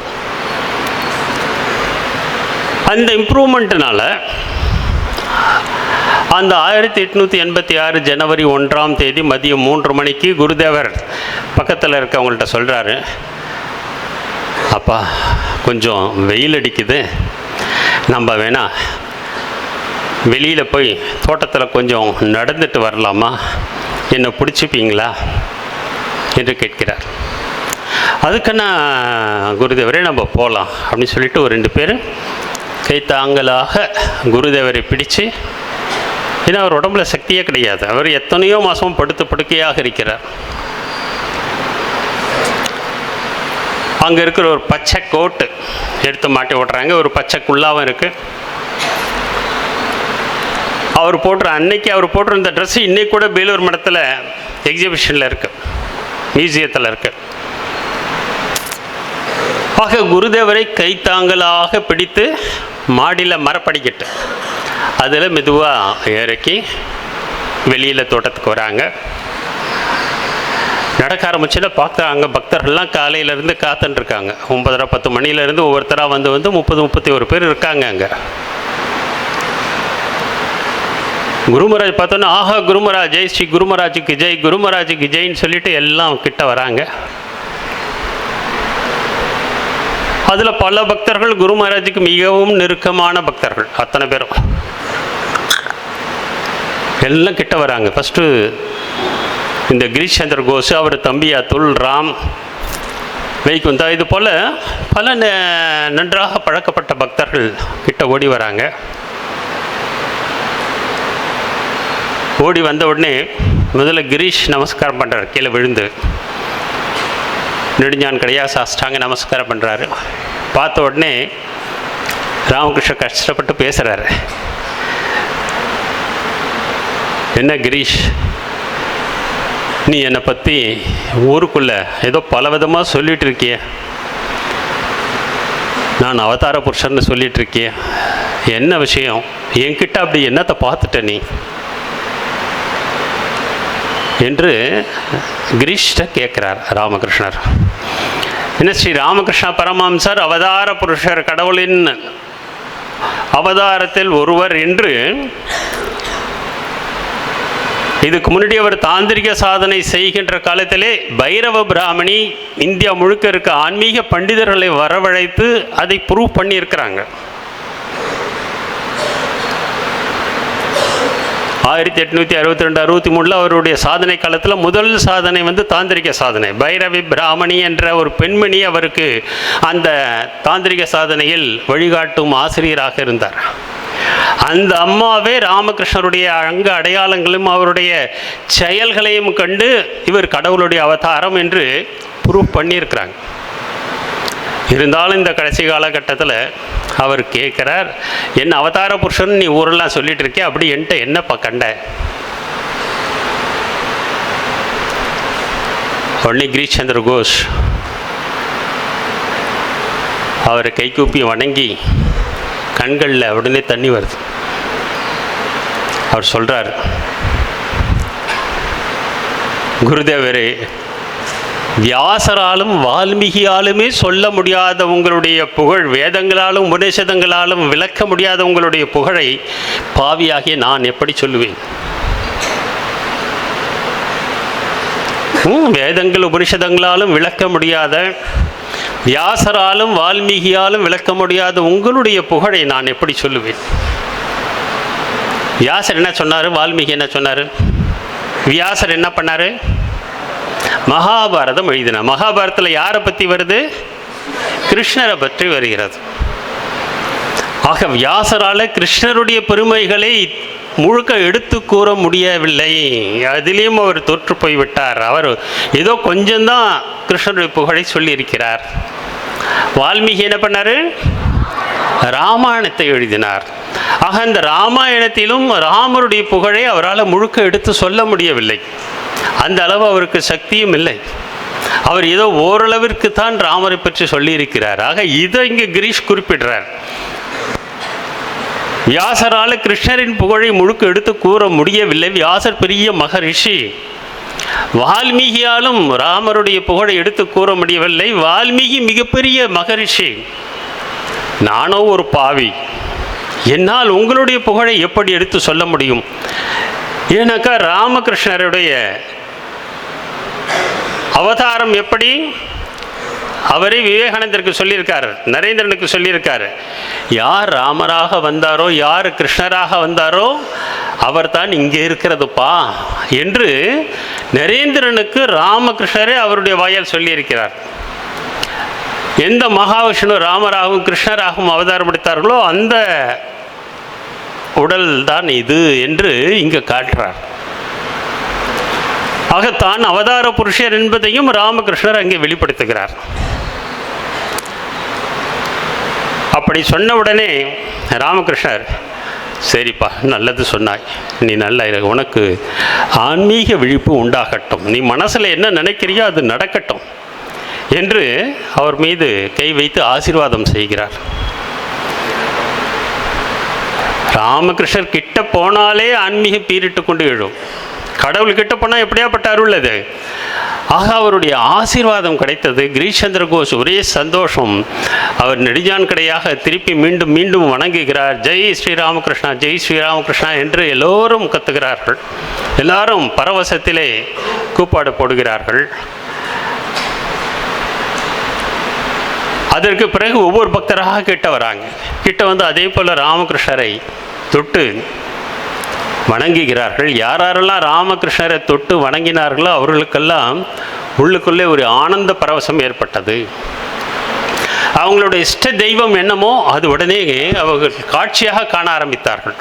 அந்த இம்ப்ரூவ்மெண்ட்னால அந்த 1886 ஜனவரி 1ஆம் தேதி மதியம் 3 மணிக்கு குருதேவர் பக்கத்தில் இருக்கவங்கள்ட்ட சொல்கிறாரு, அப்பா கொஞ்சம் வெயில் அடிக்குது, நம்ம வேணா வெளியில் போய் தோட்டத்தில் கொஞ்சம் நடந்துட்டு வரலாமா, என்னை பிடிச்சிப்பீங்களா என்று கேட்கிறார். அதுக்குன்னா குருதேவரே நம்ம போகலாம் அப்படின்னு சொல்லிட்டு ஒரு 2 பேர் கைத்தாங்கலாக குருதேவரை பிடிச்சு, ஏன்னா அவர் உடம்புல சக்தியே கிடையாது, அவர் எத்தனையோ மாதம் படுக்கையாக இருக்கிறார். அங்கே இருக்கிற ஒரு பச்சை கோட்டு எடுத்து மாட்டி ஓட்டுறாங்க, ஒரு பச்சை குல்லாவும் இருக்குது. அவர் போட்டிருந்த ட்ரெஸ்ஸு இன்றைக்கி கூட வேலூர் மடத்தில் எக்ஸிபிஷனில் இருக்குது, மியூசியத்தில் இருக்குது. ஆக குருதேவரை கைத்தாங்கலாக பிடித்து மாடியில் மரப்படிக்கிட்டு அதில் மெதுவாக இறக்கி வெளியில் தோட்டத்துக்கு வராங்க. நடக்க ஆரம்பிச்சுன்னா பார்க்குறாங்க பக்தர்கள்லாம் காலையிலேருந்து காத்துட்டுருக்காங்க. 9:30-10 மணிலேருந்து ஒவ்வொருத்தராக வந்து 30-31 பேர் இருக்காங்க அங்கே. குருமராஜ் பார்த்தோன்னா, ஆஹா குருமராஜ் ஜெய், ஸ்ரீ குருமராஜுக்கு ஜெய், குருமராஜுக்கு ஜெயின்னு சொல்லிட்டு எல்லாம் கிட்ட வராங்க. அதில் பல பக்தர்கள் குரு மகாராஜுக்கு மிகவும் நெருக்கமான பக்தர்கள். அத்தனை பேரும் எல்லாம் கிட்ட வராங்க. ஃபஸ்ட்டு இந்த கிரீஷ் சந்திர கோஷ், அவர் தம்பி அதுல் ராம், வைகுந்தா, இது போல் பல நன்றாக பழக்கப்பட்ட பக்தர்கள் கிட்ட ஓடி வராங்க. ஓடி வந்த உடனே முதல்ல கிரீஷ் நமஸ்காரம் பண்ணுறார், கீழே விழுந்து நெடுஞ்சான் கடையாக சாஷ்டாங்க நமஸ்காரம் பண்ணுறாரு. பார்த்த உடனே ராமகிருஷ்ண கஷ்டப்பட்டு பேசுகிறாரு. என்ன கிரீஷ், நீ என்னை பற்றி ஊருக்குள்ளே ஏதோ பல விதமாக சொல்லிகிட்டு இருக்கிய, நான் அவதார புருஷன்னு சொல்லிகிட்டு இருக்கிய, என்ன விஷயம், என்கிட்ட அப்படி என்னத்தை பார்த்துட்ட நீ என்று கிரீஷ்ட கேட்குறார் ராமகிருஷ்ணர். என்ன ஸ்ரீ ராமகிருஷ்ண பரமஹம்சர் அவதார புருஷர், கடவுளின் அவதாரத்தில் ஒருவர் என்று இதுக்கு முன்னாடி அவர் தாந்திரிக சாதனை செய்கின்ற காலத்திலே பைரவ பிராமணி இந்தியா முழுக்க இருக்க ஆன்மீக பண்டிதர்களை வரவழைத்து அதை ப்ரூவ் பண்ணியிருக்கிறாங்க. 1862-63 அவருடைய சாதனை காலத்தில் முதல் சாதனை தாந்திரிக சாதனை. பைரவி பிராமணி என்ற ஒரு பெண்மணி அவருக்கு அந்த தாந்திரிக சாதனையில் வழிகாட்டும் ஆசிரியராக இருந்தார். அந்த அம்மாவே ராமகிருஷ்ணருடைய அங்க அடையாளங்களும் அவருடைய செயல்களையும் கண்டு இவர் கடவுளுடைய அவதாரம் என்று ப்ரூவ் பண்ணியிருக்கிறாங்க. இருந்தாலும் இந்த கடைசி காலகட்டத்தில் அவர் கேட்குறார், என்ன அவதார புருஷன் நீ ஊரெல்லாம் சொல்லிட்டு இருக்கே, அப்படி என்கிட்ட என்னப்பா கண்ட? உடனே கிரீஷ் சந்திர கோஷ் அவரை கைகூப்பி வணங்கி கண்களில் உடனே தண்ணி வருது. அவர் சொல்கிறார், குருதேவரே, வியாசராலும் வால்மீகியாலுமே சொல்ல முடியாத உங்களுடைய புகழ், வேதங்களாலும் உபநிஷதங்களாலும் விளக்க முடியாத உங்களுடைய புகழை பாவியாகிய நான் எப்படி சொல்லுவேன்? வேதங்கள் உபனிஷதங்களாலும் விளக்க முடியாத, வியாசராலும் வால்மீகியாலும் விளக்க முடியாத உங்களுடைய புகழை நான் எப்படி சொல்லுவேன்? வியாசர் என்ன சொன்னார், வால்மீகி என்ன சொன்னார்? வியாசர் என்ன பண்ணார்? மகாபாரதம் எழுதினார். மகாபாரதத்தில் யாரை பற்றி வருது? கிருஷ்ணரை பற்றி வருகிறது. ஆக வியாசரால் கிருஷ்ணருடைய பெருமைகளை முழுக்க எடுத்து கூற முடியவில்லை. அதிலேயும் அவர் தோற்று போய்விட்டார். அவர் ஏதோ கொஞ்சம்தான் கிருஷ்ணருடைய புகழை சொல்லியிருக்கிறார். வால்மீகி என்ன பண்ணார்? ராமாயணத்தை எழுதினார். ஆக அந்த ராமாயணத்திலும் ராமருடைய புகழை அவரால் முழுக்க எடுத்து சொல்ல முடியவில்லை. அந்த அளவு அவருக்கு சக்தியும் இல்லை. அவர் ஏதோ ஓரளவிற்கு தான் ராமரை பற்றி சொல்லியிருக்கிறார். ஆக இதை இங்கே கிரீஷ் குறிப்பிடுறார். வியாசரால் கிருஷ்ணரின் புகழை முழுக்க எடுத்து கூற முடியவில்லை. வியாசர் பெரிய மகரிஷி. வால்மீகியாலும் ராமருடைய புகழை எடுத்து கூற முடியவில்லை. வால்மீகி மிகப்பெரிய மகரிஷி. நானோ ஒரு பாவி, என்னால் உங்களுடைய புகழை எப்படி எடுத்து சொல்ல முடியும்? ஏன்னாக்கா ராமகிருஷ்ணருடைய அவதாரம் எப்படி? அவரே விவேகானந்தருக்கு சொல்லியிருக்கார், நரேந்திரனுக்கு சொல்லியிருக்கார், யார் ராமராக வந்தாரோ, யார் கிருஷ்ணராக வந்தாரோ அவர் தான் இங்கே இருக்கிறதுப்பா என்று நரேந்திரனுக்கு ராமகிருஷ்ணரே அவருடைய வாயால் சொல்லியிருக்கிறார். எந்த மகாவிஷ்ணு ராமராகவும் கிருஷ்ணராகவும் அவதாரம் எடுத்தார்களோ அந்த உடல் தான் இது என்று இங்கு காட்டுறார். ஆக தான் அவதார புருஷர் என்பதையும் ராமகிருஷ்ணர் அங்கே வெளிப்படுத்துகிறார். அப்படி சொன்ன உடனே ராமகிருஷ்ணர், சரிப்பா, நல்லது சொன்னாய், நீ நல்லா இரு, உனக்கு ஆன்மீக விழிப்பு உண்டாகட்டும், நீ மனசில் என்ன நினைக்கிறியோ அது நடக்கட்டும் என்று அவர் மீது கை வைத்து ஆசீர்வாதம் செய்கிறார். ராமகிருஷ்ணர் கிட்ட போனாலே ஆன்மீக பீரிட்டு கொண்டு எழும். கடவுள் கிட்ட போனால் எப்படியாப்பட்ட அருள் அது. ஆக அவருடைய ஆசீர்வாதம் கிடைத்தது. கிரீஷ் சந்திர கோஷ் ஒரே சந்தோஷம். அவர் நெடுஞ்சான் கடையாக திருப்பி மீண்டும் மீண்டும் வணங்குகிறார். ஜெய் ஸ்ரீராமகிருஷ்ணா, ஜெய் ஸ்ரீராமகிருஷ்ணா என்று எல்லோரும் கத்துகிறார்கள். எல்லாரும் பரவசத்திலே கூப்பாடு போடுகிறார்கள். அதற்கு பிறகு ஒவ்வொரு பக்தராக கிட்ட வராங்க. கிட்ட வந்து அதே போல் ராமகிருஷ்ணரை தொட்டு வணங்குகிறார்கள். யாரெல்லாம் ராமகிருஷ்ணரை தொட்டு வணங்கினார்களோ அவர்களுக்கெல்லாம் உள்ளுக்குள்ளே ஒரு ஆனந்த பரவசம் ஏற்பட்டது. அவங்களுடைய இஷ்ட தெய்வம் என்னமோ அது உடனே அவர்கள் காட்சியாக காண ஆரம்பித்தார்கள்.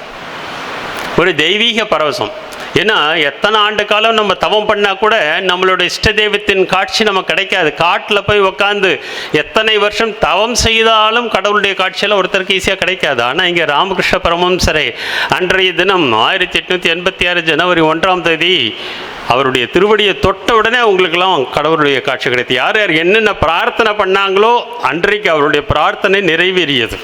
ஒரு தெய்வீக பரவசம். ஏன்னா எத்தனை ஆண்டு காலம் நம்ம தவம் பண்ணால் கூட நம்மளோட இஷ்ட தெய்வத்தின் காட்சி நமக்கு கிடைக்காது. காட்டில் போய் உட்காந்து எத்தனை வருஷம் தவம் செய்தாலும் கடவுளுடைய காட்சியெல்லாம் ஒருத்தருக்கு ஈஸியாக கிடைக்காது. ஆனால் இங்கே ராமகிருஷ்ண பரமஹம்சரை அன்றைய தினம் 1886 ஜனவரி 1ஆம் தேதி அவருடைய திருவடியை தொட்ட உடனே அவங்களுக்கெல்லாம் கடவுளுடைய காட்சி கிடைத்தது. யார் யார் என்னென்ன பிரார்த்தனை பண்ணாங்களோ அன்றைக்கு அவருடைய பிரார்த்தனை நிறைவேறியது.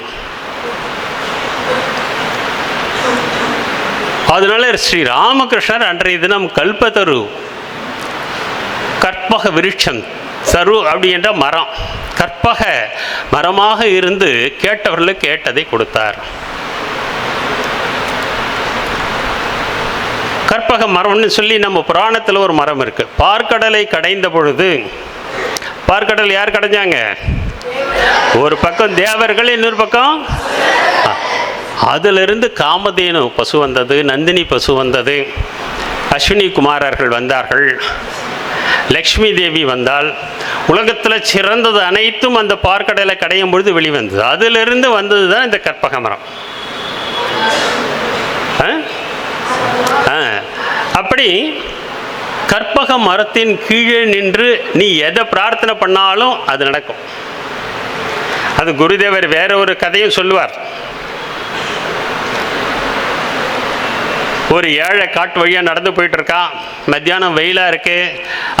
அதனால ஸ்ரீ ராமகிருஷ்ணர் அன்றைய தினம் கல்பத்தரு, கற்பக விருட்சம், சரு அப்படி என்ற மரம், கற்பக மரமாக இருந்து கேட்டவர்களுக்கு கேட்டதை கொடுத்தார். கற்பக மரம்னு சொல்லி நம்ம புராணத்தில் ஒரு மரம் இருக்கு. பார்க்கடலை கடைந்த பொழுது, பார்க்கடல் யார் கடைஞ்சாங்க? ஒரு பக்கம் தேவர்கள், இன்னொரு பக்கம் அதிலிருந்து காமதேனு பசு வந்தது, நந்தினி பசு வந்தது, அஸ்வினி குமாரர்கள் வந்தார்கள், லக்ஷ்மி தேவி வந்தால். உலகத்தில் சிறந்தது அனைத்தும் அந்த பார்க்கடலை கடையும் பொழுது வெளிவந்தது. அதிலிருந்து வந்தது தான் இந்த கற்பக மரம். அப்படி கற்பக மரத்தின் கீழே நின்று நீ எதை பிரார்த்தனை பண்ணாலும் அது நடக்கும். அது குருதேவர் வேற ஒரு கதையும் சொல்லுவார். ஒரு ஏழை காட்டு வழியாக நடந்து போயிட்டு இருக்கான். மத்தியானம் வெயிலாக இருக்கு.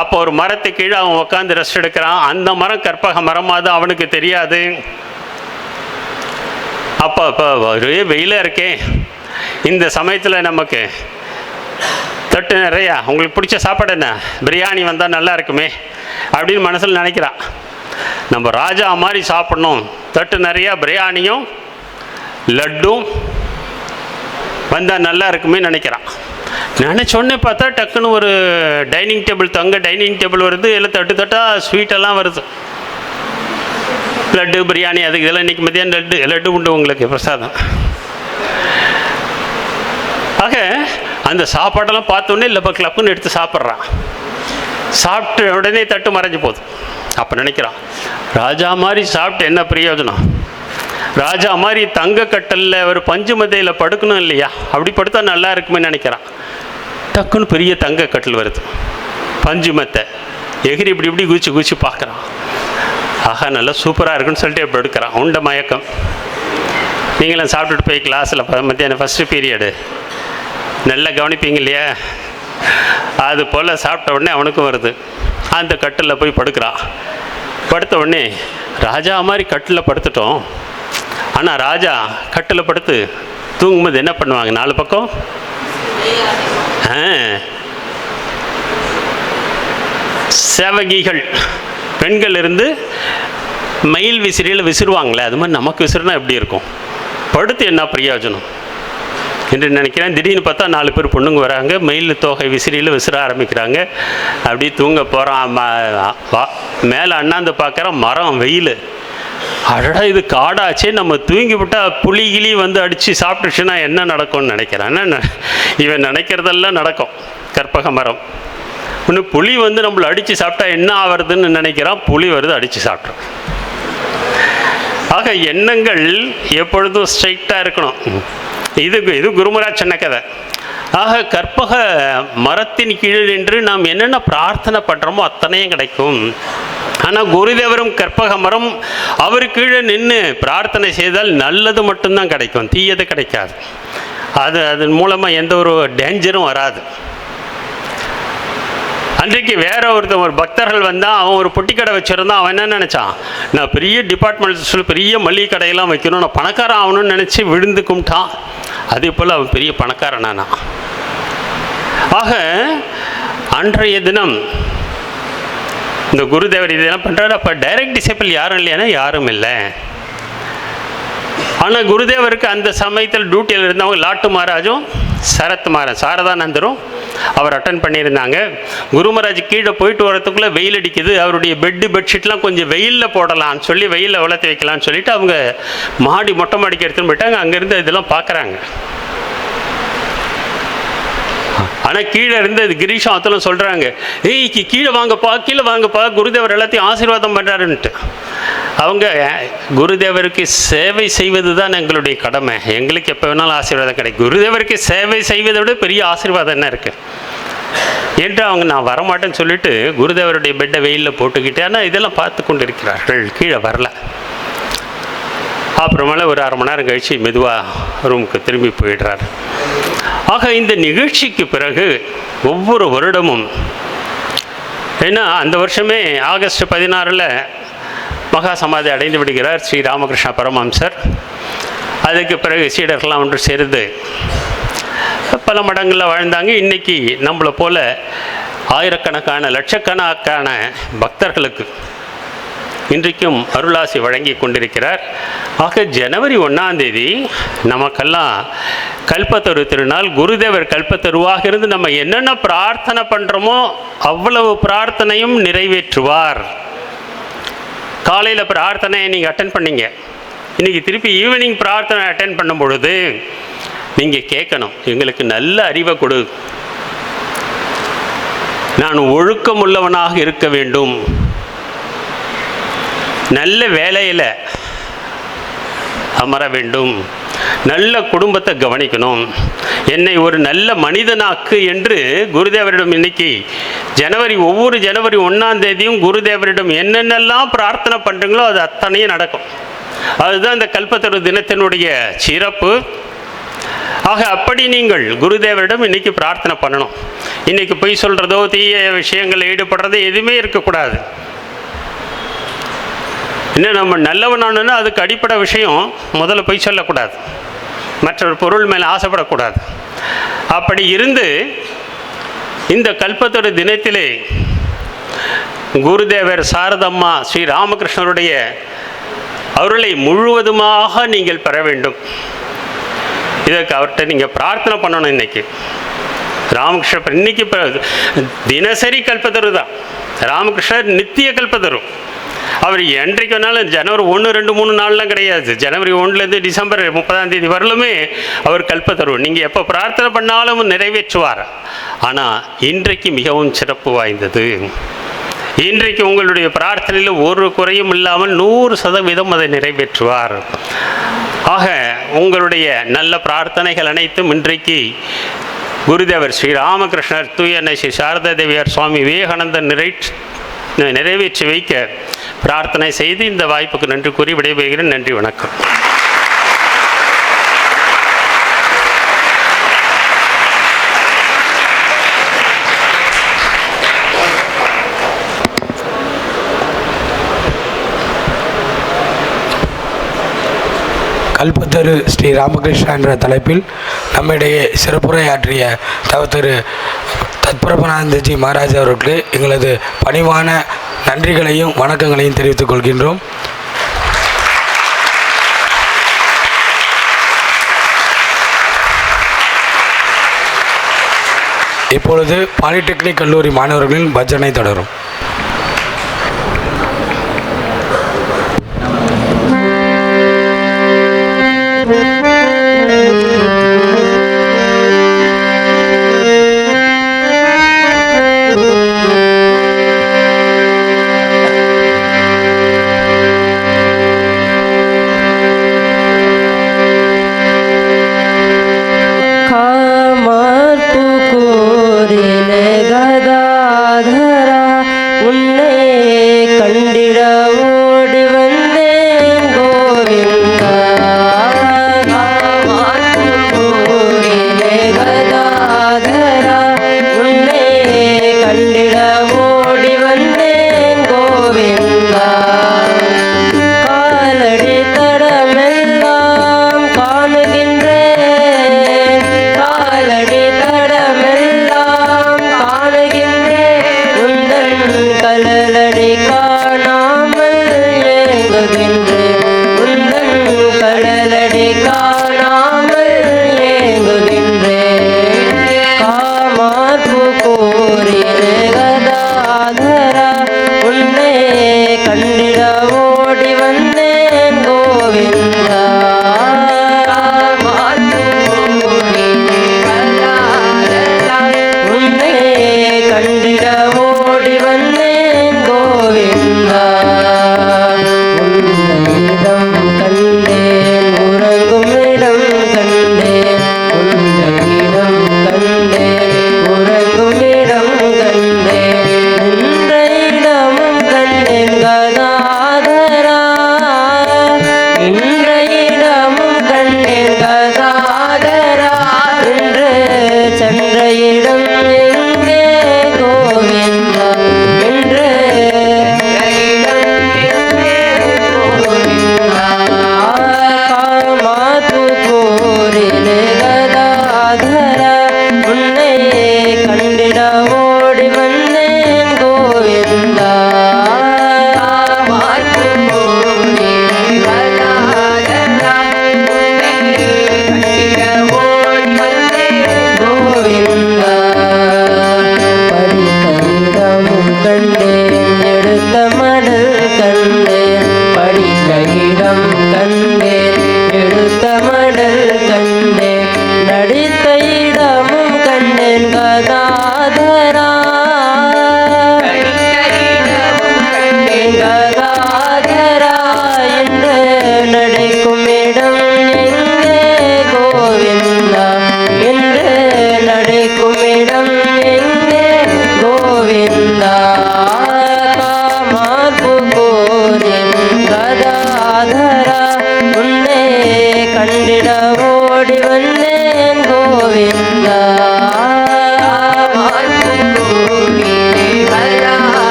அப்போ ஒரு மரத்து கீழே அவன் உட்காந்து ரெஸ்ட் எடுக்கிறான். அந்த மரம் கற்பக மரமாவது அவனுக்கு தெரியாது. அப்போ ஒரே வெயிலாக இருக்கே, இந்த சமயத்தில் நமக்கு தட்டு நிறையா உங்களுக்கு பிடிச்ச சாப்பாடு என்ன, பிரியாணி வந்தால் நல்லா இருக்குமே அப்படின்னு மனசில் நினைக்கிறான். நம்ம ராஜா மாதிரி சாப்பிடணும், தட்டு நிறையா பிரியாணியும் லட்டும் வந்தால் நல்லா இருக்குமே நினைக்கிறான். நினச்சோடனே பார்த்தா டக்குன்னு ஒரு டைனிங் டேபிள், தங்க டைனிங் டேபிள் வருது. எல்லாம் தட்டு தட்டாக ஸ்வீட்டெல்லாம் வருது. லட்டு, பிரியாணி, அதுக்கு இதெல்லாம் இன்றைக்கி மத்தியானம் லட்டு உண்டு உங்களுக்கு பிரசாதம். ஆக அந்த சாப்பாடெல்லாம் பார்த்தோன்னே லப்ப கிளப்புன்னு எடுத்து சாப்பிட்றான். சாப்பிட்டு உடனே தட்டு மறைஞ்சு போகுது. அப்போ நினைக்கிறான், ராஜா மாதிரி சாப்பிட்டு என்ன பிரயோஜனம்? ராஜா மாதிரி தங்க கட்டலில் ஒரு பஞ்சு மத்தையில் படுக்கணும் இல்லையா? அப்படி படுத்தா நல்லா இருக்குமே நினைக்கிறான். டக்குன்னு பெரிய தங்க கட்டில் வருது, பஞ்சு மத்தை. எகிரி இப்படி இப்படி குதிச்சு பார்க்குறான். ஆஹா, நல்லா சூப்பராக இருக்குன்னு சொல்லிட்டு எப்படி எடுக்கிறான். உண்ட மயக்கம். நீங்களும் சாப்பிட்டுட்டு போய் கிளாஸில் மத்தியானம் ஃபஸ்ட்டு பீரியடு நல்லா கவனிப்பீங்க இல்லையா? அது போல் சாப்பிட்ட உடனே அவனுக்கும் வருது. அந்த கட்டில் போய் படுக்கிறான். படுத்த உடனே ராஜா மாதிரி கட்டில் படுத்துட்டோம். ஆனால் ராஜா கட்டில் படுத்து தூங்கும்போது என்ன பண்ணுவாங்க? 4 பக்கம் சேவகிகள் பெண்கள் இருந்து மயில் விசிறியில் விசிறுவாங்களே, அது மாதிரி நமக்கு விசிறுனா எப்படி இருக்கும்? படுத்து என்ன பிரயோஜனம் என்று நினைக்கிறேன். திடீர்னு பார்த்தா 4 பேர் பொண்ணுங்க வராங்க, மயில் தோகை விசிறியில் விசிற ஆரம்பிக்கிறாங்க. அப்படி தூங்க போகிறான். மேலே அண்ணாந்து பார்க்குற மரம், வெயில். அடடா, இது காடாச்சே, நம்ம தூங்கி விட்டால் புலி கிளி வந்து அடித்து சாப்பிட்டுச்சுன்னா என்ன நடக்கும்னு நினைக்கிறான். இவன் நினைக்கிறதெல்லாம் நடக்கும். கற்பக மரம் இன்னும் புலி வந்து நம்மளை அடித்து சாப்பிட்டா என்ன ஆவறதுன்னு நினைக்கிறான். புலி வருது, அடித்து சாப்பிட்றோம். ஆக எண்ணங்கள் எப்பொழுதும் ஸ்ட்ரைட்டாக இருக்கணும். இது குருமராஜ் சொன்ன கதை. ஆக கற்பக மரத்தின் கீழே நின்று நாம் என்னென்ன பிரார்த்தனை பண்ணுறோமோ அத்தனையும் கிடைக்கும். ஆனால் குருதேவரும் கற்பக மரம், அவர் கீழே நின்று பிரார்த்தனை செய்தால் நல்லது மட்டும்தான் கிடைக்கும், தீயது கிடைக்காது. அதன் மூலமாக எந்த ஒரு டேஞ்சரும் வராது. அன்றைக்கு வேற ஒரு பக்தர்கள் வந்தால், அவன் ஒரு பொட்டி கடை வச்சுருந்தான். அவன் என்ன நினச்சான்? நான் பெரிய டிபார்ட்மெண்ட் ஸ்டோர், பெரிய மளிகை கடையெல்லாம் வைக்கணும், நான் பணக்காரன் ஆகணும்னு நினச்சி விழுந்து கும்பிட்டான். அதே போல் அவன் பெரிய பணக்காரனானா. ஆக அன்றைய தினம் இந்த குருதேவர் இதெல்லாம் பண்ணுறாரு. அப்போ டைரக்ட் டிசைபிள் யாரும் இல்லையானா யாரும் இல்லை. ஆனால் குருதேவருக்கு அந்த சமயத்தில் டியூட்டியில் இருந்தவங்க லாட்டு மகாராஜும், சரத் மகாராஜ், சாரதானந்தரும், அவர் அட்டன் பண்ணியிருந்தாங்க. குரு மகாராஜ் கீழே போயிட்டு வரத்துக்குள்ளே வெயில் அடிக்குது, அவருடைய பெட்ஷீட்லாம் கொஞ்சம் வெயிலில் போடலான்னு சொல்லி, வெயிலில் வளர்த்து வைக்கலான்னு சொல்லிட்டு அவங்க மொட்டை மாடிக்கு எடுத்துன்னு போயிட்டாங்க. அங்கேருந்து இதெல்லாம் பார்க்குறாங்க. ஆனால் கீழே இருந்து அது கிரீஷாவத்தெல்லாம் சொல்கிறாங்க, கீழே வாங்கப்பா, குருதேவர் எல்லாத்தையும் ஆசீர்வாதம் பண்ணுறாருன்ட்டு. அவங்க குருதேவருக்கு சேவை செய்வது தான் எங்களுடைய கடமை, எங்களுக்கு எப்போ வேணாலும் ஆசீர்வாதம் கிடைக்கும், குருதேவருக்கு சேவை செய்வதை விட பெரிய ஆசீர்வாதம் என்ன இருக்குது என்று அவங்க நான் வரமாட்டேன்னு சொல்லிட்டு குருதேவருடைய பெட்டை வெயிலில் போட்டுக்கிட்டு, ஆனால் இதெல்லாம் பார்த்து கொண்டு இருக்கிறார்கள், கீழே வரல. அப்புறமேல ஒரு அரை மணி நேரம் கழித்து மெதுவாக ரூமுக்கு திரும்பி போயிடுறார். ஆக இந்த நிகழ்ச்சிக்கு பிறகு ஒவ்வொரு வருடமும், ஏன்னா அந்த வருஷமே ஆகஸ்ட் 16 மகா சமாதி அடைந்து விடுகிறார் ஸ்ரீ ராமகிருஷ்ண பரமஹம்சர். அதுக்கு பிறகு சீடர்கள்லாம் ஒன்று சேர்ந்து பல மடங்களில் வாழ்ந்தாங்க. இன்றைக்கி நம்மளை போல ஆயிரக்கணக்கான லட்சக்கணக்கான பக்தர்களுக்கு இன்றைக்கும் அருளாசி வழங்கி கொண்டிருக்கிறார். ஆக ஜனவரி 1ஆம் தேதி நமக்கெல்லாம் கல்பத்தரு திருநாள். குருதேவர் கல்பத்தருவாக இருந்து நம்ம என்னென்ன பிரார்த்தனை பண்ணுறோமோ அவ்வளவு பிரார்த்தனையும் நிறைவேற்றுவார். காலையில் பிரார்த்தனையை நீங்கள் அட்டன் பண்ணீங்க, இன்றைக்கி திருப்பி ஈவினிங் பிரார்த்தனை அட்டன் பண்ணும் பொழுது நீங்கள் கேட்கணும், எங்களுக்கு நல்ல அறிவை கொடு, நான் ஒழுக்கம் உள்ளவனாக இருக்க வேண்டும், நல்ல வேலையில் அமர வேண்டும், நல்ல குடும்பத்தை கவனிக்கணும், என்னை ஒரு நல்ல மனிதனாக்கு என்று குருதேவரிடம் இன்னைக்கு ஒவ்வொரு ஜனவரி 1ஆம் தேதியும் குருதேவரிடம் என்னென்னலாம் பிரார்த்தனை பண்ணுறீங்களோ அது அத்தனையும் நடக்கும். அதுதான் இந்த கல்பத்தரு தினத்தினுடைய சிறப்பு. ஆக அப்படி நீங்கள் குருதேவரிடம் இன்றைக்கி பிரார்த்தனை பண்ணணும். இன்றைக்கி பொய் சொல்கிறதோ தீய விஷயங்களில் ஈடுபடுறதோ எதுவுமே இருக்கக்கூடாது. இன்னும் நம்ம நல்லவனானுன்னா அதுக்கு அடிப்படை விஷயம் முதல்ல பொய் சொல்லக்கூடாது, மற்றொரு பொருள் மேலே ஆசைப்படக்கூடாது. அப்படி இருந்து இந்த கல்பத்தரு தினத்திலே குருதேவர் சாரதம்மா ஸ்ரீ ராமகிருஷ்ணருடைய அருளை முழுவதுமாக நீங்கள் பெற வேண்டும். இதற்கு அவர்கிட்ட நீங்கள் பிரார்த்தனை பண்ணணும். இன்றைக்கி ராமகிருஷ்ணர் இன்னைக்கு தினசரி கல்பத்தரு தான். ராமகிருஷ்ணர் நித்திய கல்பத்தரு. அவர் என்றைக்கு வேணாலும் ஜனவரி 1, 2, 3 நாள்லாம் கிடையாது. ஜனவரி 1லேருந்து டிசம்பர் 30ஆம் தேதி வரலுமே அவர் கல்பத்தரு. நீங்கள் எப்போ பிரார்த்தனை பண்ணாலும் நிறைவேற்றுவார். ஆனால் இன்றைக்கு மிகவும் சிறப்பு வாய்ந்தது. இன்றைக்கு உங்களுடைய பிரார்த்தனையில் ஒரு குறையும் இல்லாமல் 100% அதை நிறைவேற்றுவார். ஆக உங்களுடைய நல்ல பிரார்த்தனைகள் அனைத்தும் இன்றைக்கு குருதேவர் ஸ்ரீ ராமகிருஷ்ணர், தூய அன்னை ஸ்ரீ சாரதா தேவியார், சுவாமி விவேகானந்தர் நிறைவேற்றி வைக்க பிரார்த்தனை செய்து இந்த வாய்ப்புக்கு நன்றி கூறி விடைபெறுகிறேன். நன்றி, வணக்கம். கல்பத்தரு ஸ்ரீ ராமகிருஷ்ணா என்ற தலைப்பில் நம்மிடையே சிறப்புரையாற்றிய திரு தத்பிரபானந்தஜி மகாராஜ் அவர்களுக்கு எங்களது பணிவான நன்றிகளையும் வணக்கங்களையும் தெரிவித்துக் கொள்கின்றோம். இப்பொழுது பாலிடெக்னிக் கல்லூரி மாணவர்களின் பஜனை தொடரும். गदाधरा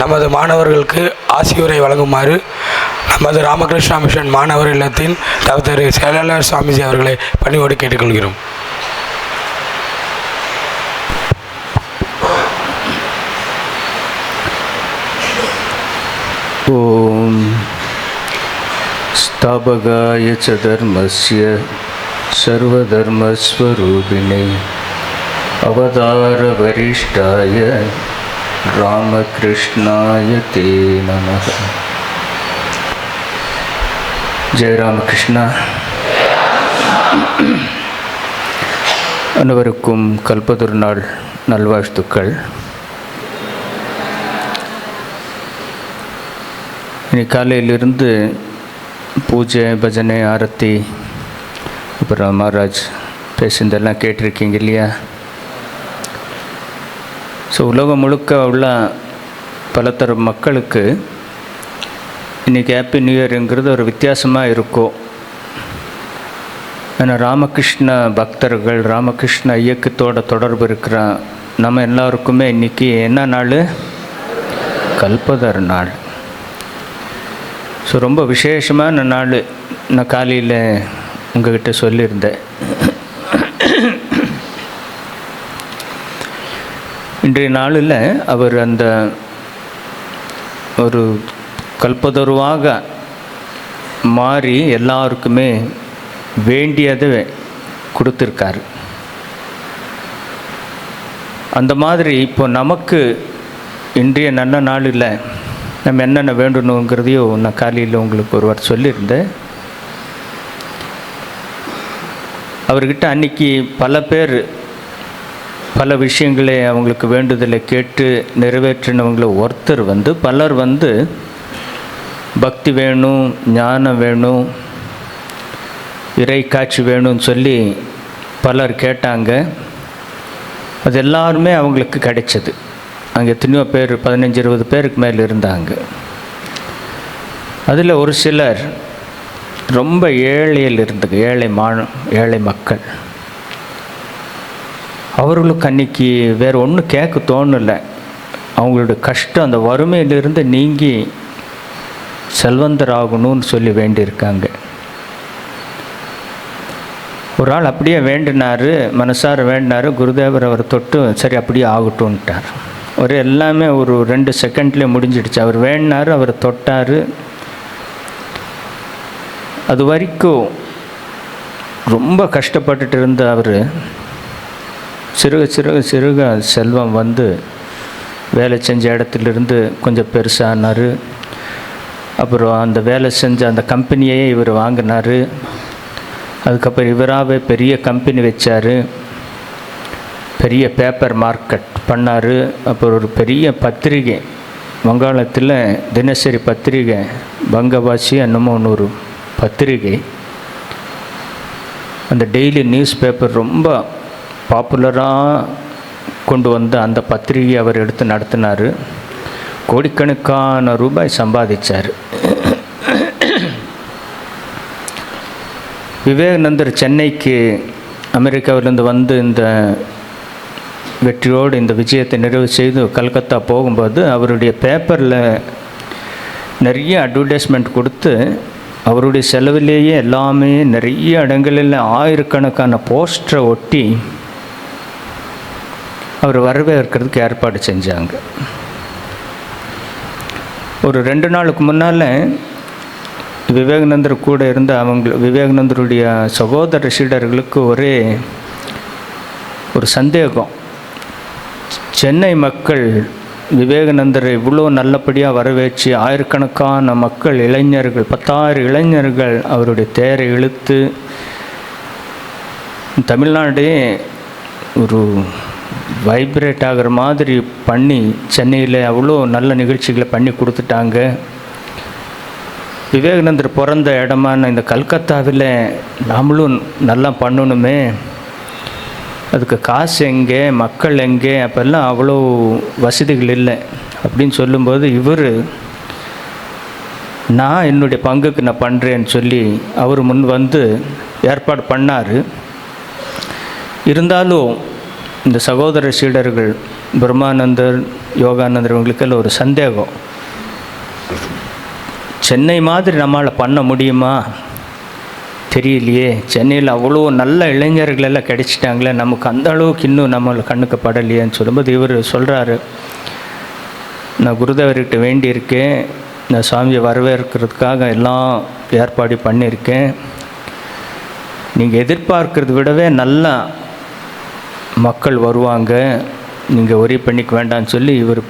நமது மாணவர்களுக்கு ஆசியுரை வழங்குமாறு நமது ராமகிருஷ்ணா மிஷன் மாணவர் இல்லத்தின் தவத்திரு செயலாளர் சுவாமிஜி அவர்களை பணிவோடு கேட்டுக்கொள்கிறோம். ஓம் ஸ்தாபகாய ச தர்மஸ்ய சர்வதர்மஸ்வரூபிணே அவதார வரிஷ்டாய ராமகிருஷ்ணாய தே நமः. ஜெய ராமகிருஷ்ணா. அனைவருக்கும் கல்பதுரு நாள் நல்வாழ்த்துக்கள். இன்னைக்கு காலையிலிருந்து பூஜை, பஜனை, ஆரத்தி, அப்புறம் மகாராஜ் பேசுனதெல்லாம் கேட்டிருக்கீங்க இல்லையா? ஸோ உலகம் முழுக்க உள்ள பலதர மக்களுக்கு இன்றைக்கி ஹாப்பி நியூ இயருங்கிறது ஒரு வித்தியாசமாக இருக்கும். ஏன்னா ராமகிருஷ்ண பக்தர்கள், ராமகிருஷ்ண இயக்கத்தோட தொடர்பு இருக்கிற நம்ம எல்லாருக்குமே இன்றைக்கி என்ன நாள்? கல்பதர் நாள். ஸோ ரொம்ப விசேஷமான நாள். நான் காலையில் உங்கள்கிட்ட சொல்லியிருந்தேன். இன்றைய நாளில் அவர் அந்த ஒரு கல்பதருவாக மாறி எல்லாருக்குமே வேண்டியதை கொடுத்துருக்காரு. அந்த மாதிரி இப்போ நமக்கு இன்றைய நல்ல நாளில் நம்ம என்னென்ன வேண்டணுங்கிறதையும் நான் காலையில் உங்களுக்கு ஒருவர் சொல்லியிருந்தேன். அவர்கிட்ட அன்றைக்கி பல பேர் பல விஷயங்களை அவங்களுக்கு வேண்டுதலை கேட்டு நிறைவேற்றினவங்கள ஒருத்தர் பலர் பக்தி வேணும், ஞானம் வேணும், இறை காட்சி வேணும்னு சொல்லி பலர் கேட்டாங்க. அது எல்லாருமே அவங்களுக்கு கிடைச்சது. அங்கே எத்தனையோ பேர், 15-20 பேருக்கு மேலே இருந்தாங்க. அதில் ஒரு சிலர் ரொம்ப ஏழையில் இருந்தது, ஏழை மக்கள். அவர்களுக்கு அன்றைக்கி வேறு ஒன்றும் கேட்க தோணலை. அவங்களோட கஷ்டம், அந்த வறுமையிலிருந்து நீங்கி செல்வந்தராகணும்னு சொல்லி வேண்டியிருக்காங்க. ஒரு ஆள் அப்படியே வேண்டினார், மனசார வேண்டினார். குருதேவர் அவரை தொட்டு சரி அப்படியே ஆகட்டும்ட்டார். ஒரு எல்லாமே ஒரு 2 செகண்ட்லேயே முடிஞ்சிடுச்சு. அவர் வேண்டினார், அவர் தொட்டார். அது வரைக்கும் ரொம்ப கஷ்டப்பட்டுட்டு இருந்த அவர் சிறுக சிறுக சிறுக செல்வம் வேலை செஞ்ச இடத்துலேருந்து கொஞ்சம் பெருசானார். அப்புறம் அந்த வேலை செஞ்ச அந்த கம்பெனியையே இவர் வாங்கினார். அதுக்கப்புறம் இவராகவே பெரிய கம்பெனி வச்சார், பெரிய பேப்பர் மார்க்கெட் பண்ணார். அப்புறம் ஒரு பெரிய பத்திரிகை, வங்காளத்தில் தினசரி பத்திரிகை, பங்கவாசி என்னமோ ஒரு பத்திரிகை, அந்த டெய்லி நியூஸ் பேப்பர் ரொம்ப பாப்புலராக கொண்டு அந்த பத்திரிகை அவர் எடுத்து நடத்தினார். கோடிக்கணக்கான ரூபாய் சம்பாதிச்சார். விவேகானந்தர் சென்னைக்கு அமெரிக்காவிலேருந்து இந்த வெற்றியோடு இந்த விஜயத்தை நிறைவு செய்து கல்கத்தா போகும்போது அவருடைய பேப்பரில் நிறைய அட்வர்டைஸ்மெண்ட் கொடுத்து அவருடைய செலவிலேயே எல்லாமே நிறைய இடங்களில் ஆயிரக்கணக்கான போஸ்டரை ஒட்டி அவர் வரவேற்கிறதுக்கு ஏற்பாடு செஞ்சாங்க. ஒரு 2 நாளுக்கு முன்னால் விவேகானந்தர் கூட இருந்த விவேகானந்தருடைய சகோதர சீடர்களுக்கு ஒரு சந்தேகம். சென்னை மக்கள் விவேகானந்தரை இவ்வளோ நல்லபடியாக வரவேற்று ஆயிரக்கணக்கான மக்கள், இளைஞர்கள், 10,000 இளைஞர்கள் அவருடைய தேரை இழுத்து தமிழ்நாடே ஒரு வைப்ரேட் ஆகிற மாதிரி பண்ணி சென்னையில் அவ்வளோ நல்ல நிகழ்ச்சிகளை பண்ணி கொடுத்துட்டாங்க. விவேகானந்தர் பிறந்த இடமான இந்த கல்கத்தாவில் நாமளும் நல்லா பண்ணணுமே, அதுக்கு காசு எங்கே, மக்கள் எங்கே, அப்போல்லாம் அவ்வளோ வசதிகள் இல்லை அப்படின்னு சொல்லும்போது இவர் நான் என்னுடைய பங்குக்கு நான் பண்ணுறேன்னு சொல்லி அவர் முன் ஏற்பாடு பண்ணார். இருந்தாலும் இந்த சகோதர சீடர்கள் பிரம்மானந்தர், யோகானந்தர் இவங்களுக்கெல்லாம் ஒரு சந்தேகம், சென்னை மாதிரி நம்மளால் பண்ண முடியுமா தெரியலையே, சென்னையில் அவ்வளோ நல்ல இளைஞர்கள் எல்லாம் கிடைச்சிட்டாங்களே, நமக்கு அந்த அளவுக்கு இன்னும் நம்மளை கண்ணுக்கு படலையேன்னு சொல்லும்போது இவர் சொல்கிறாரு, நான் குருதேவர்கிட்ட வேண்டியிருக்கேன், நான் சுவாமியை வரவேற்கிறதுக்காக எல்லாம் ஏற்பாடு பண்ணியிருக்கேன், நீங்கள் எதிர்பார்க்கறத விடவே நல்லா மக்கள் வருவாங்க, நீங்கள் ஒரே பண்ணிக்க வேண்டாம்னு சொல்லி இவர்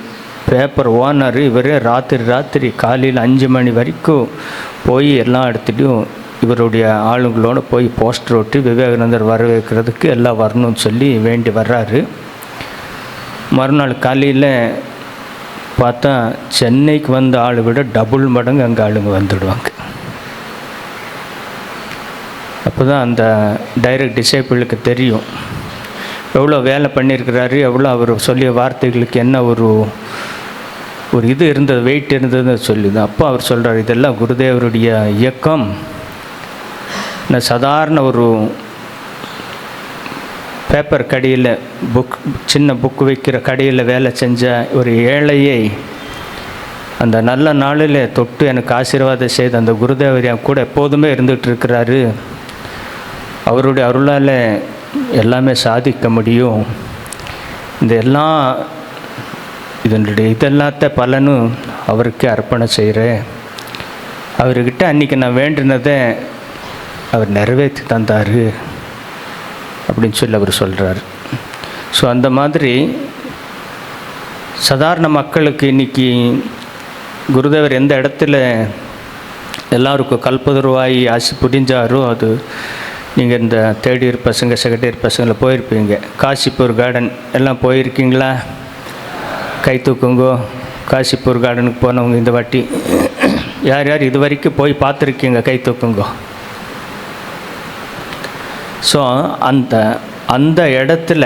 பேப்பர் ஓனர் இவரே ராத்திரி காலையில் 5 மணி வரைக்கும் போய் எல்லா இடத்துலையும் இவருடைய ஆளுங்களோடு போய் போஸ்டர் ஒட்டி விவேகானந்தர் வரவேற்கிறதுக்கு எல்லாம் வரணும்னு சொல்லி வேண்டி வர்றாரு. மறுநாள் காலையில் பார்த்தா சென்னைக்கு வந்த ஆளை விட டபுள் மடங்கு அங்கே ஆளுங்க வந்துடுவாங்க. அப்போ தான் அந்த டைரக்ட் டிசைபிளுக்கு தெரியும் எவ்வளோ வேலை பண்ணியிருக்கிறாரு, எவ்வளோ அவர் சொல்லிய வார்த்தைகளுக்கு என்ன ஒரு இது இருந்தது, வெயிட் இருந்ததுன்னு சொல்லுது. அப்போ அவர் சொல்கிறார், இதெல்லாம் குருதேவருடைய இயக்கம். நான் சாதாரண ஒரு பேப்பர் கடையில் சின்ன புக் வைக்கிற கடையில் வேலை செஞ்ச ஒரு ஏழையை அந்த நல்ல நாளில் தொட்டு எனக்கு ஆசீர்வாதம் செய்த அந்த குருதேவர் என் கூட எப்போதுமே இருந்துகிட்ருக்கிறாரு, அவருடைய அருளால் எல்லாமே சாதிக்க முடியும், இதெல்லாத்த பலனும் அவருக்கே அர்ப்பணம் செய்கிறேன், அவர்கிட்ட அன்றைக்கி நான் வேண்டினதை அவர் நிறைவேற்றி தந்தார் அப்படின்னு சொல்லி அவர் சொல்கிறார். ஸோ அந்த மாதிரி சாதாரண மக்களுக்கு இன்றைக்கி குருதேவர் எந்த இடத்துல எல்லாருக்கும் கல்பதருவாய் ஆசி புரிஞ்சாரோ, அது நீங்கள் இந்த தேர்ட் இயர் பசங்க செகண்ட் இயர் பசங்களை போயிருப்பீங்க. காசிப்பூர் கார்டன் எல்லாம் போயிருக்கீங்களா? கை தூக்குங்கோ. காசிப்பூர் கார்டனுக்கு போனவங்க இந்த வாட்டி யார் யார் இது வரைக்கும் போய் பார்த்துருக்கீங்க? கை தூக்குங்கோ. ஸோ அந்த இடத்துல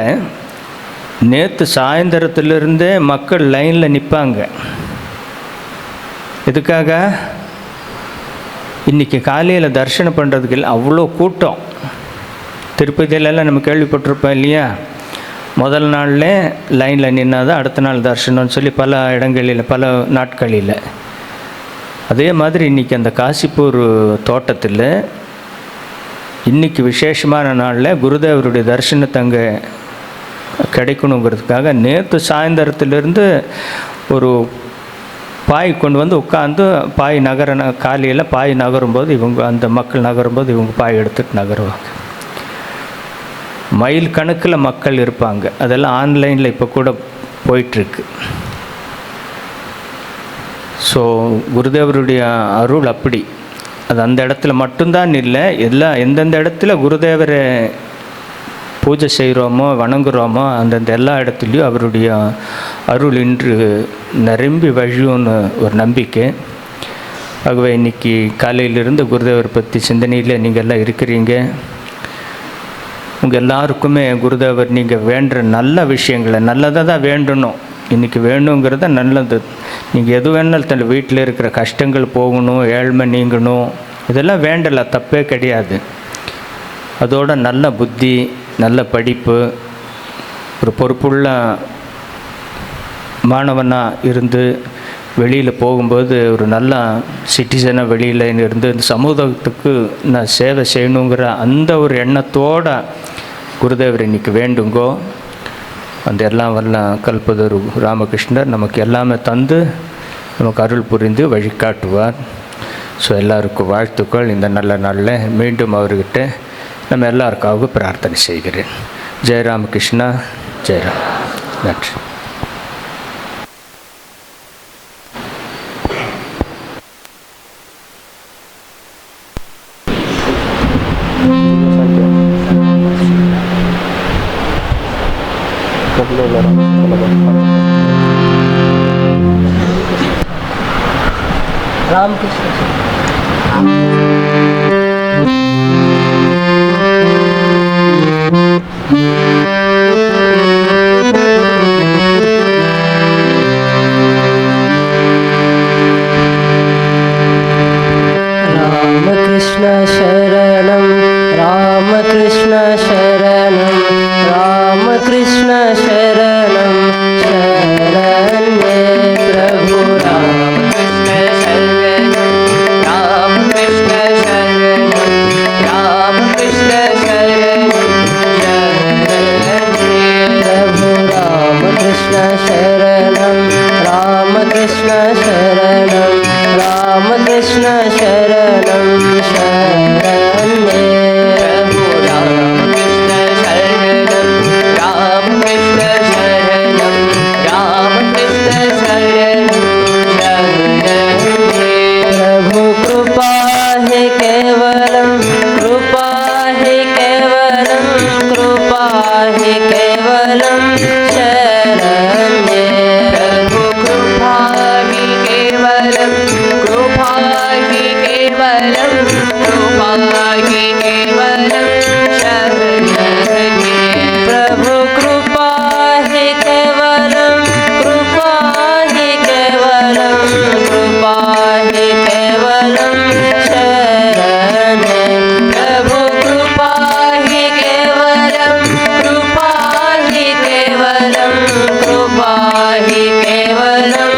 நேற்று சாயந்தரத்துலேருந்தே மக்கள் லைனில் நிற்பாங்க. எதுக்காக? இன்றைக்கி காலையில் தரிசனம் பண்ணுறதுக்கு இல்லை, அவ்வளோ கூட்டம். திருப்பதியிலெல்லாம் நம்ம கேள்விப்பட்டிருப்போம் இல்லையா, முதல் நாளில் லைனில் நின்னாதான் அடுத்த நாள் தரிசனம்னு சொல்லி பல இடங்களில் பல நாட்களில். அதே மாதிரி இன்றைக்கி அந்த காசிப்பூர் தோட்டத்தில் இன்றைக்கி விசேஷமான நாளில் குருதேவருடைய தரிசனத்தை அங்கே கிடைக்கணுங்கிறதுக்காக நேற்று சாயந்தரத்துலேருந்து ஒரு பாய் கொண்டு வந்து உட்காந்து பாய் காலையில் பாய் நகரும்போது இவங்க அந்த மக்கள் நகரும்போது இவங்க பாய் எடுத்துகிட்டு நகருவாங்க. மைல் கணக்கில் மக்கள் இருப்பாங்க. அதெல்லாம் ஆன்லைனில் இப்போ கூட போயிட்டுருக்கு. ஸோ குருதேவருடைய அருள் அப்படி அது அந்த இடத்துல மட்டும்தான் இல்லை, எந்தெந்த இடத்துல குருதேவரை பூஜை செய்கிறோமோ வணங்குகிறோமோ அந்தந்த எல்லா இடத்துலையும் அவருடைய அருள் இன்று நிரம்பி வழியும்னு ஒரு நம்பிக்கை. ஆகவே இன்றைக்கி காலையிலிருந்து குருதேவர் பற்றி சிந்தனையில் நீங்கள் எல்லாம் இருக்கிறீங்க. உங்கள் எல்லாருக்குமே குருதேவர் நீங்கள் வேண்டுற நல்ல விஷயங்களை நல்லதாக தான் வேண்டணும். இன்றைக்கி வேணுங்கிறத நல்லது. நீங்கள் எது வேணாலும் வீட்டில் இருக்கிற கஷ்டங்கள் போகணும், ஏழ்மை நீங்கணும், இதெல்லாம் வேண்டலை, தப்பே கிடையாது. அதோட நல்ல புத்தி, நல்ல படிப்பு, ஒரு பொறுப்புள்ள மாணவனாக இருந்து வெளியில் போகும்போது ஒரு நல்ல சிட்டிசனாக வெளியில் இருந்து இந்த சமூகத்துக்கு நான் சேவை செய்யணுங்கிற அந்த ஒரு எண்ணத்தோடு குருதேவர் இன்றைக்கி வேண்டுங்கோ. அந்த எல்லாம் வல்ல கல்பதரு ராமகிருஷ்ணர் நமக்கு எல்லாமே தந்து நமக்கு அருள் புரிந்து வழிகாட்டுவார். ஸோ எல்லாருக்கும் வாழ்த்துக்கள். இந்த நல்ல நாளில் மீண்டும் அவர்கிட்ட நம்ம எல்லாருக்காகவும் பிரார்த்தனை செய்கிறேன். ஜெயராமகிருஷ்ணா, ஜெயராம். நன்றி. ராமகிருஷ்ண சரணம், ராமகிருஷ்ண சரணம், ராமகிருஷ்ண சரணம், சரணம் प्रभु कृपा है केवलम, कृपा है केवलम, कृपा है केवलम शरण्य। प्रभु कृपा है केवलम, कृपा है केवलम, कृपा है केवलम शरण्य। प्रभु कृपा है केवलम, कृपा है केवलम, कृपा है केवलम शरण्य। प्रभु कृपा है केवलम, कृपा है केवलम, कृपा है केवलम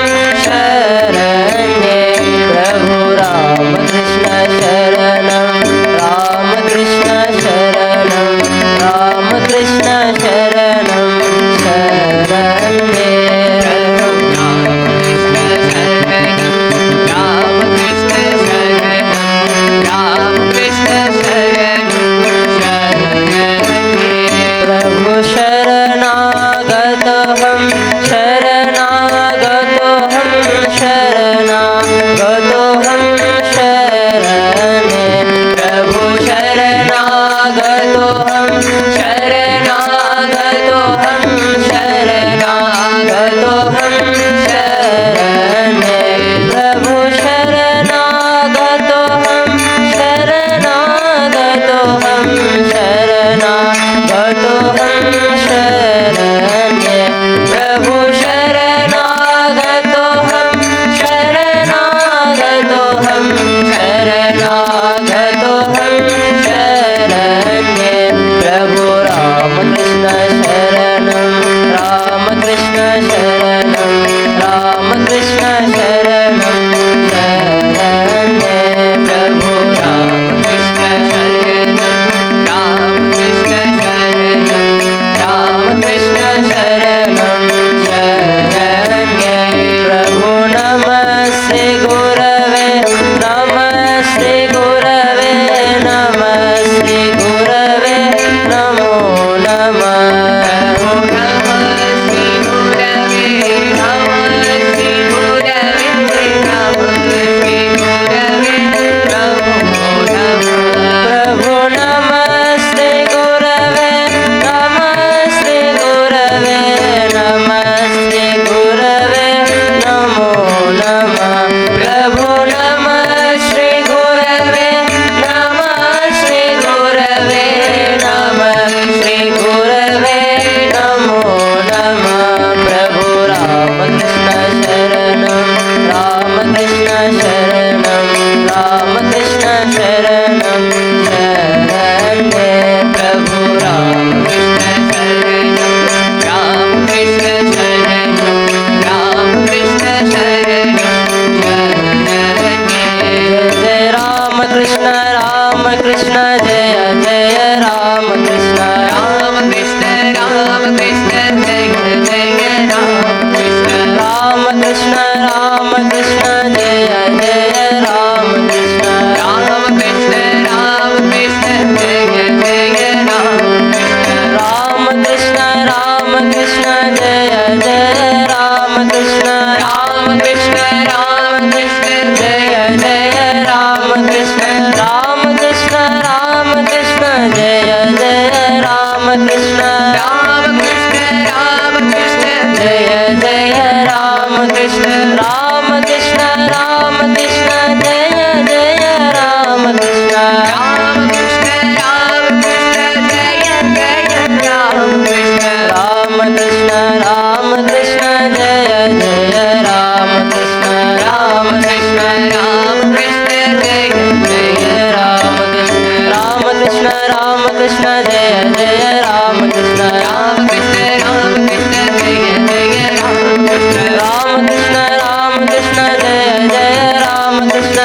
शरण्य। प्रभु राम कृष्ण शरणम, राम कृष्ण शरणम, राम कृष्ण शरणम शरण्य। राम कृष्ण शरणम, राम कृष्ण शरणम शरण्य। प्रभु शरणागत हम, शरणागत हम, शरणागत हम शरण्य। प्रभु शरणागत हम, शरणागत हम, शरणागत हम शरण्य। प्रभु शरणागत हम, शरणागत हम, शरणागत हम शरण्य। प्रभु शरणागत हम, शरणागत हम, शरणागत हम शरण्य। प्रभु राम कृष्ण शरणम, राम कृष्ण शरणम, राम कृष्ण शरणम शरण्य। प्रभु राम कृष्ण शरणम, राम कृष्ण शरणम, राम कृष्ण शरणम शरण्य। प्रभु नमस्ते गुरवे, नमस्ते गुरवे, नमस्ते गुरवे नमो नमः। नमस्ते गुरवे, नमस्ते गुरवे, नमस्ते गुरवे नमो नमः। प्रभु नमस्ते गुरवे, नमस्ते गुरवे, नमस्ते गुरवे नमो नमः। प्रभु नमस्ते गुरवे, नमस्ते गुरवे, नमस्ते गुरवे नमो नमः। प्रभु राम कृष्ण शरणम, राम कृष्ण शरणम, राम कृष्ण शरणम शरण्य। प्रभु राम कृष्ण शरणम, राम कृष्ण शरणम, राम कृष्ण शरणम शरण्य। जय राम कृष्ण, राम कृष्ण जय जय राम कृष्ण, राम कृष्ण, राम कृष्ण जय जय राम कृष्ण, राम कृष्ण, राम कृष्ण जय जय राम कृष्ण, राम कृष्ण, राम कृष्ण जय जय राम कृष्ण, राम कृष्ण, राम कृष्ण जय जय राम कृष्ण, राम कृष्ण, राम कृष्ण जय जय राम कृष्ण, राम कृष्ण, राम कृष्ण जय जय राम कृष्ण, राम कृष्ण, राम कृष्ण जय जय राम कृष्ण, राम कृष्ण, राम कृष्ण जय जय राम कृष्ण, राम कृष्ण, राम कृष्ण जय जय राम कृष्ण, राम कृष्ण, राम कृष्ण जय जय राम कृष्ण, राम कृष्ण, राम कृष्ण जय जय राम कृष्ण, राम कृष्ण, राम कृष्ण जय जय राम कृष्ण, राम कृष्ण, राम कृष्ण जय जय राम कृष्ण, राम कृष्ण, राम कृष्ण जय जय राम कृष्ण,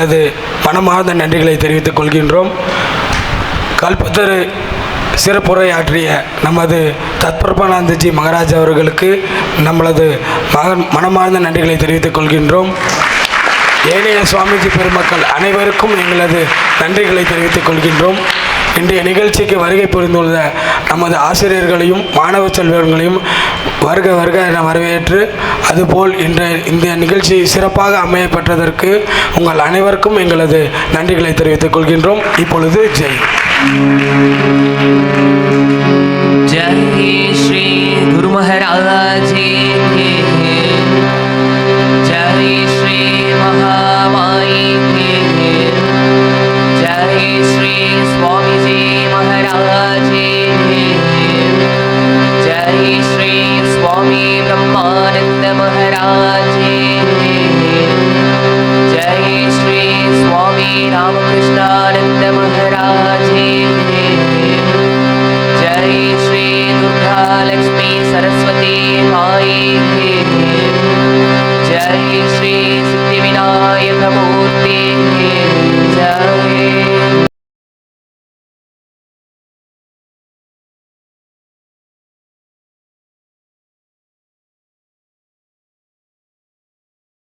அது மனமார்ந்த நன்றிகளை தெரிவித்துக் கொள்கின்றோம். கல்பத்தரு சிறப்புரையாற்றிய நமது தத்பிரபானந்தஜி மகாராஜ் அவர்களுக்கு நம்மளது மனமார்ந்த நன்றிகளை தெரிவித்துக் கொள்கின்றோம். ஏனைய சுவாமிஜி பெருமக்கள் அனைவருக்கும் எங்களது நன்றிகளை தெரிவித்துக் கொள்கின்றோம். இன்றைய நிகழ்ச்சிக்கு வருகை புரிந்துள்ள நமது ஆசிரியர்களையும் மாணவ செல்வங்களையும் வருக வருக என வரவேற்று, அதுபோல் இந்த நிகழ்ச்சி சிறப்பாக அமையப்பட்டதற்கு உங்கள் அனைவருக்கும் எங்களது நன்றிகளை தெரிவித்துக் கொள்கின்றோம். இப்பொழுது ஜெய் जय श्री गुरु महाराज की जय श्री महामाई की जय श्री स्वामी जी महाराज की जय श्री स्वामी ब्रह्मानंद महाराज की जय श्री स्वामी रामकृष्णानंद महाराज की जय श्री दुर्गा लक्ष्मी सरस्वती माई की जय श्री सिद्धिविनायक मूर्ति की जय।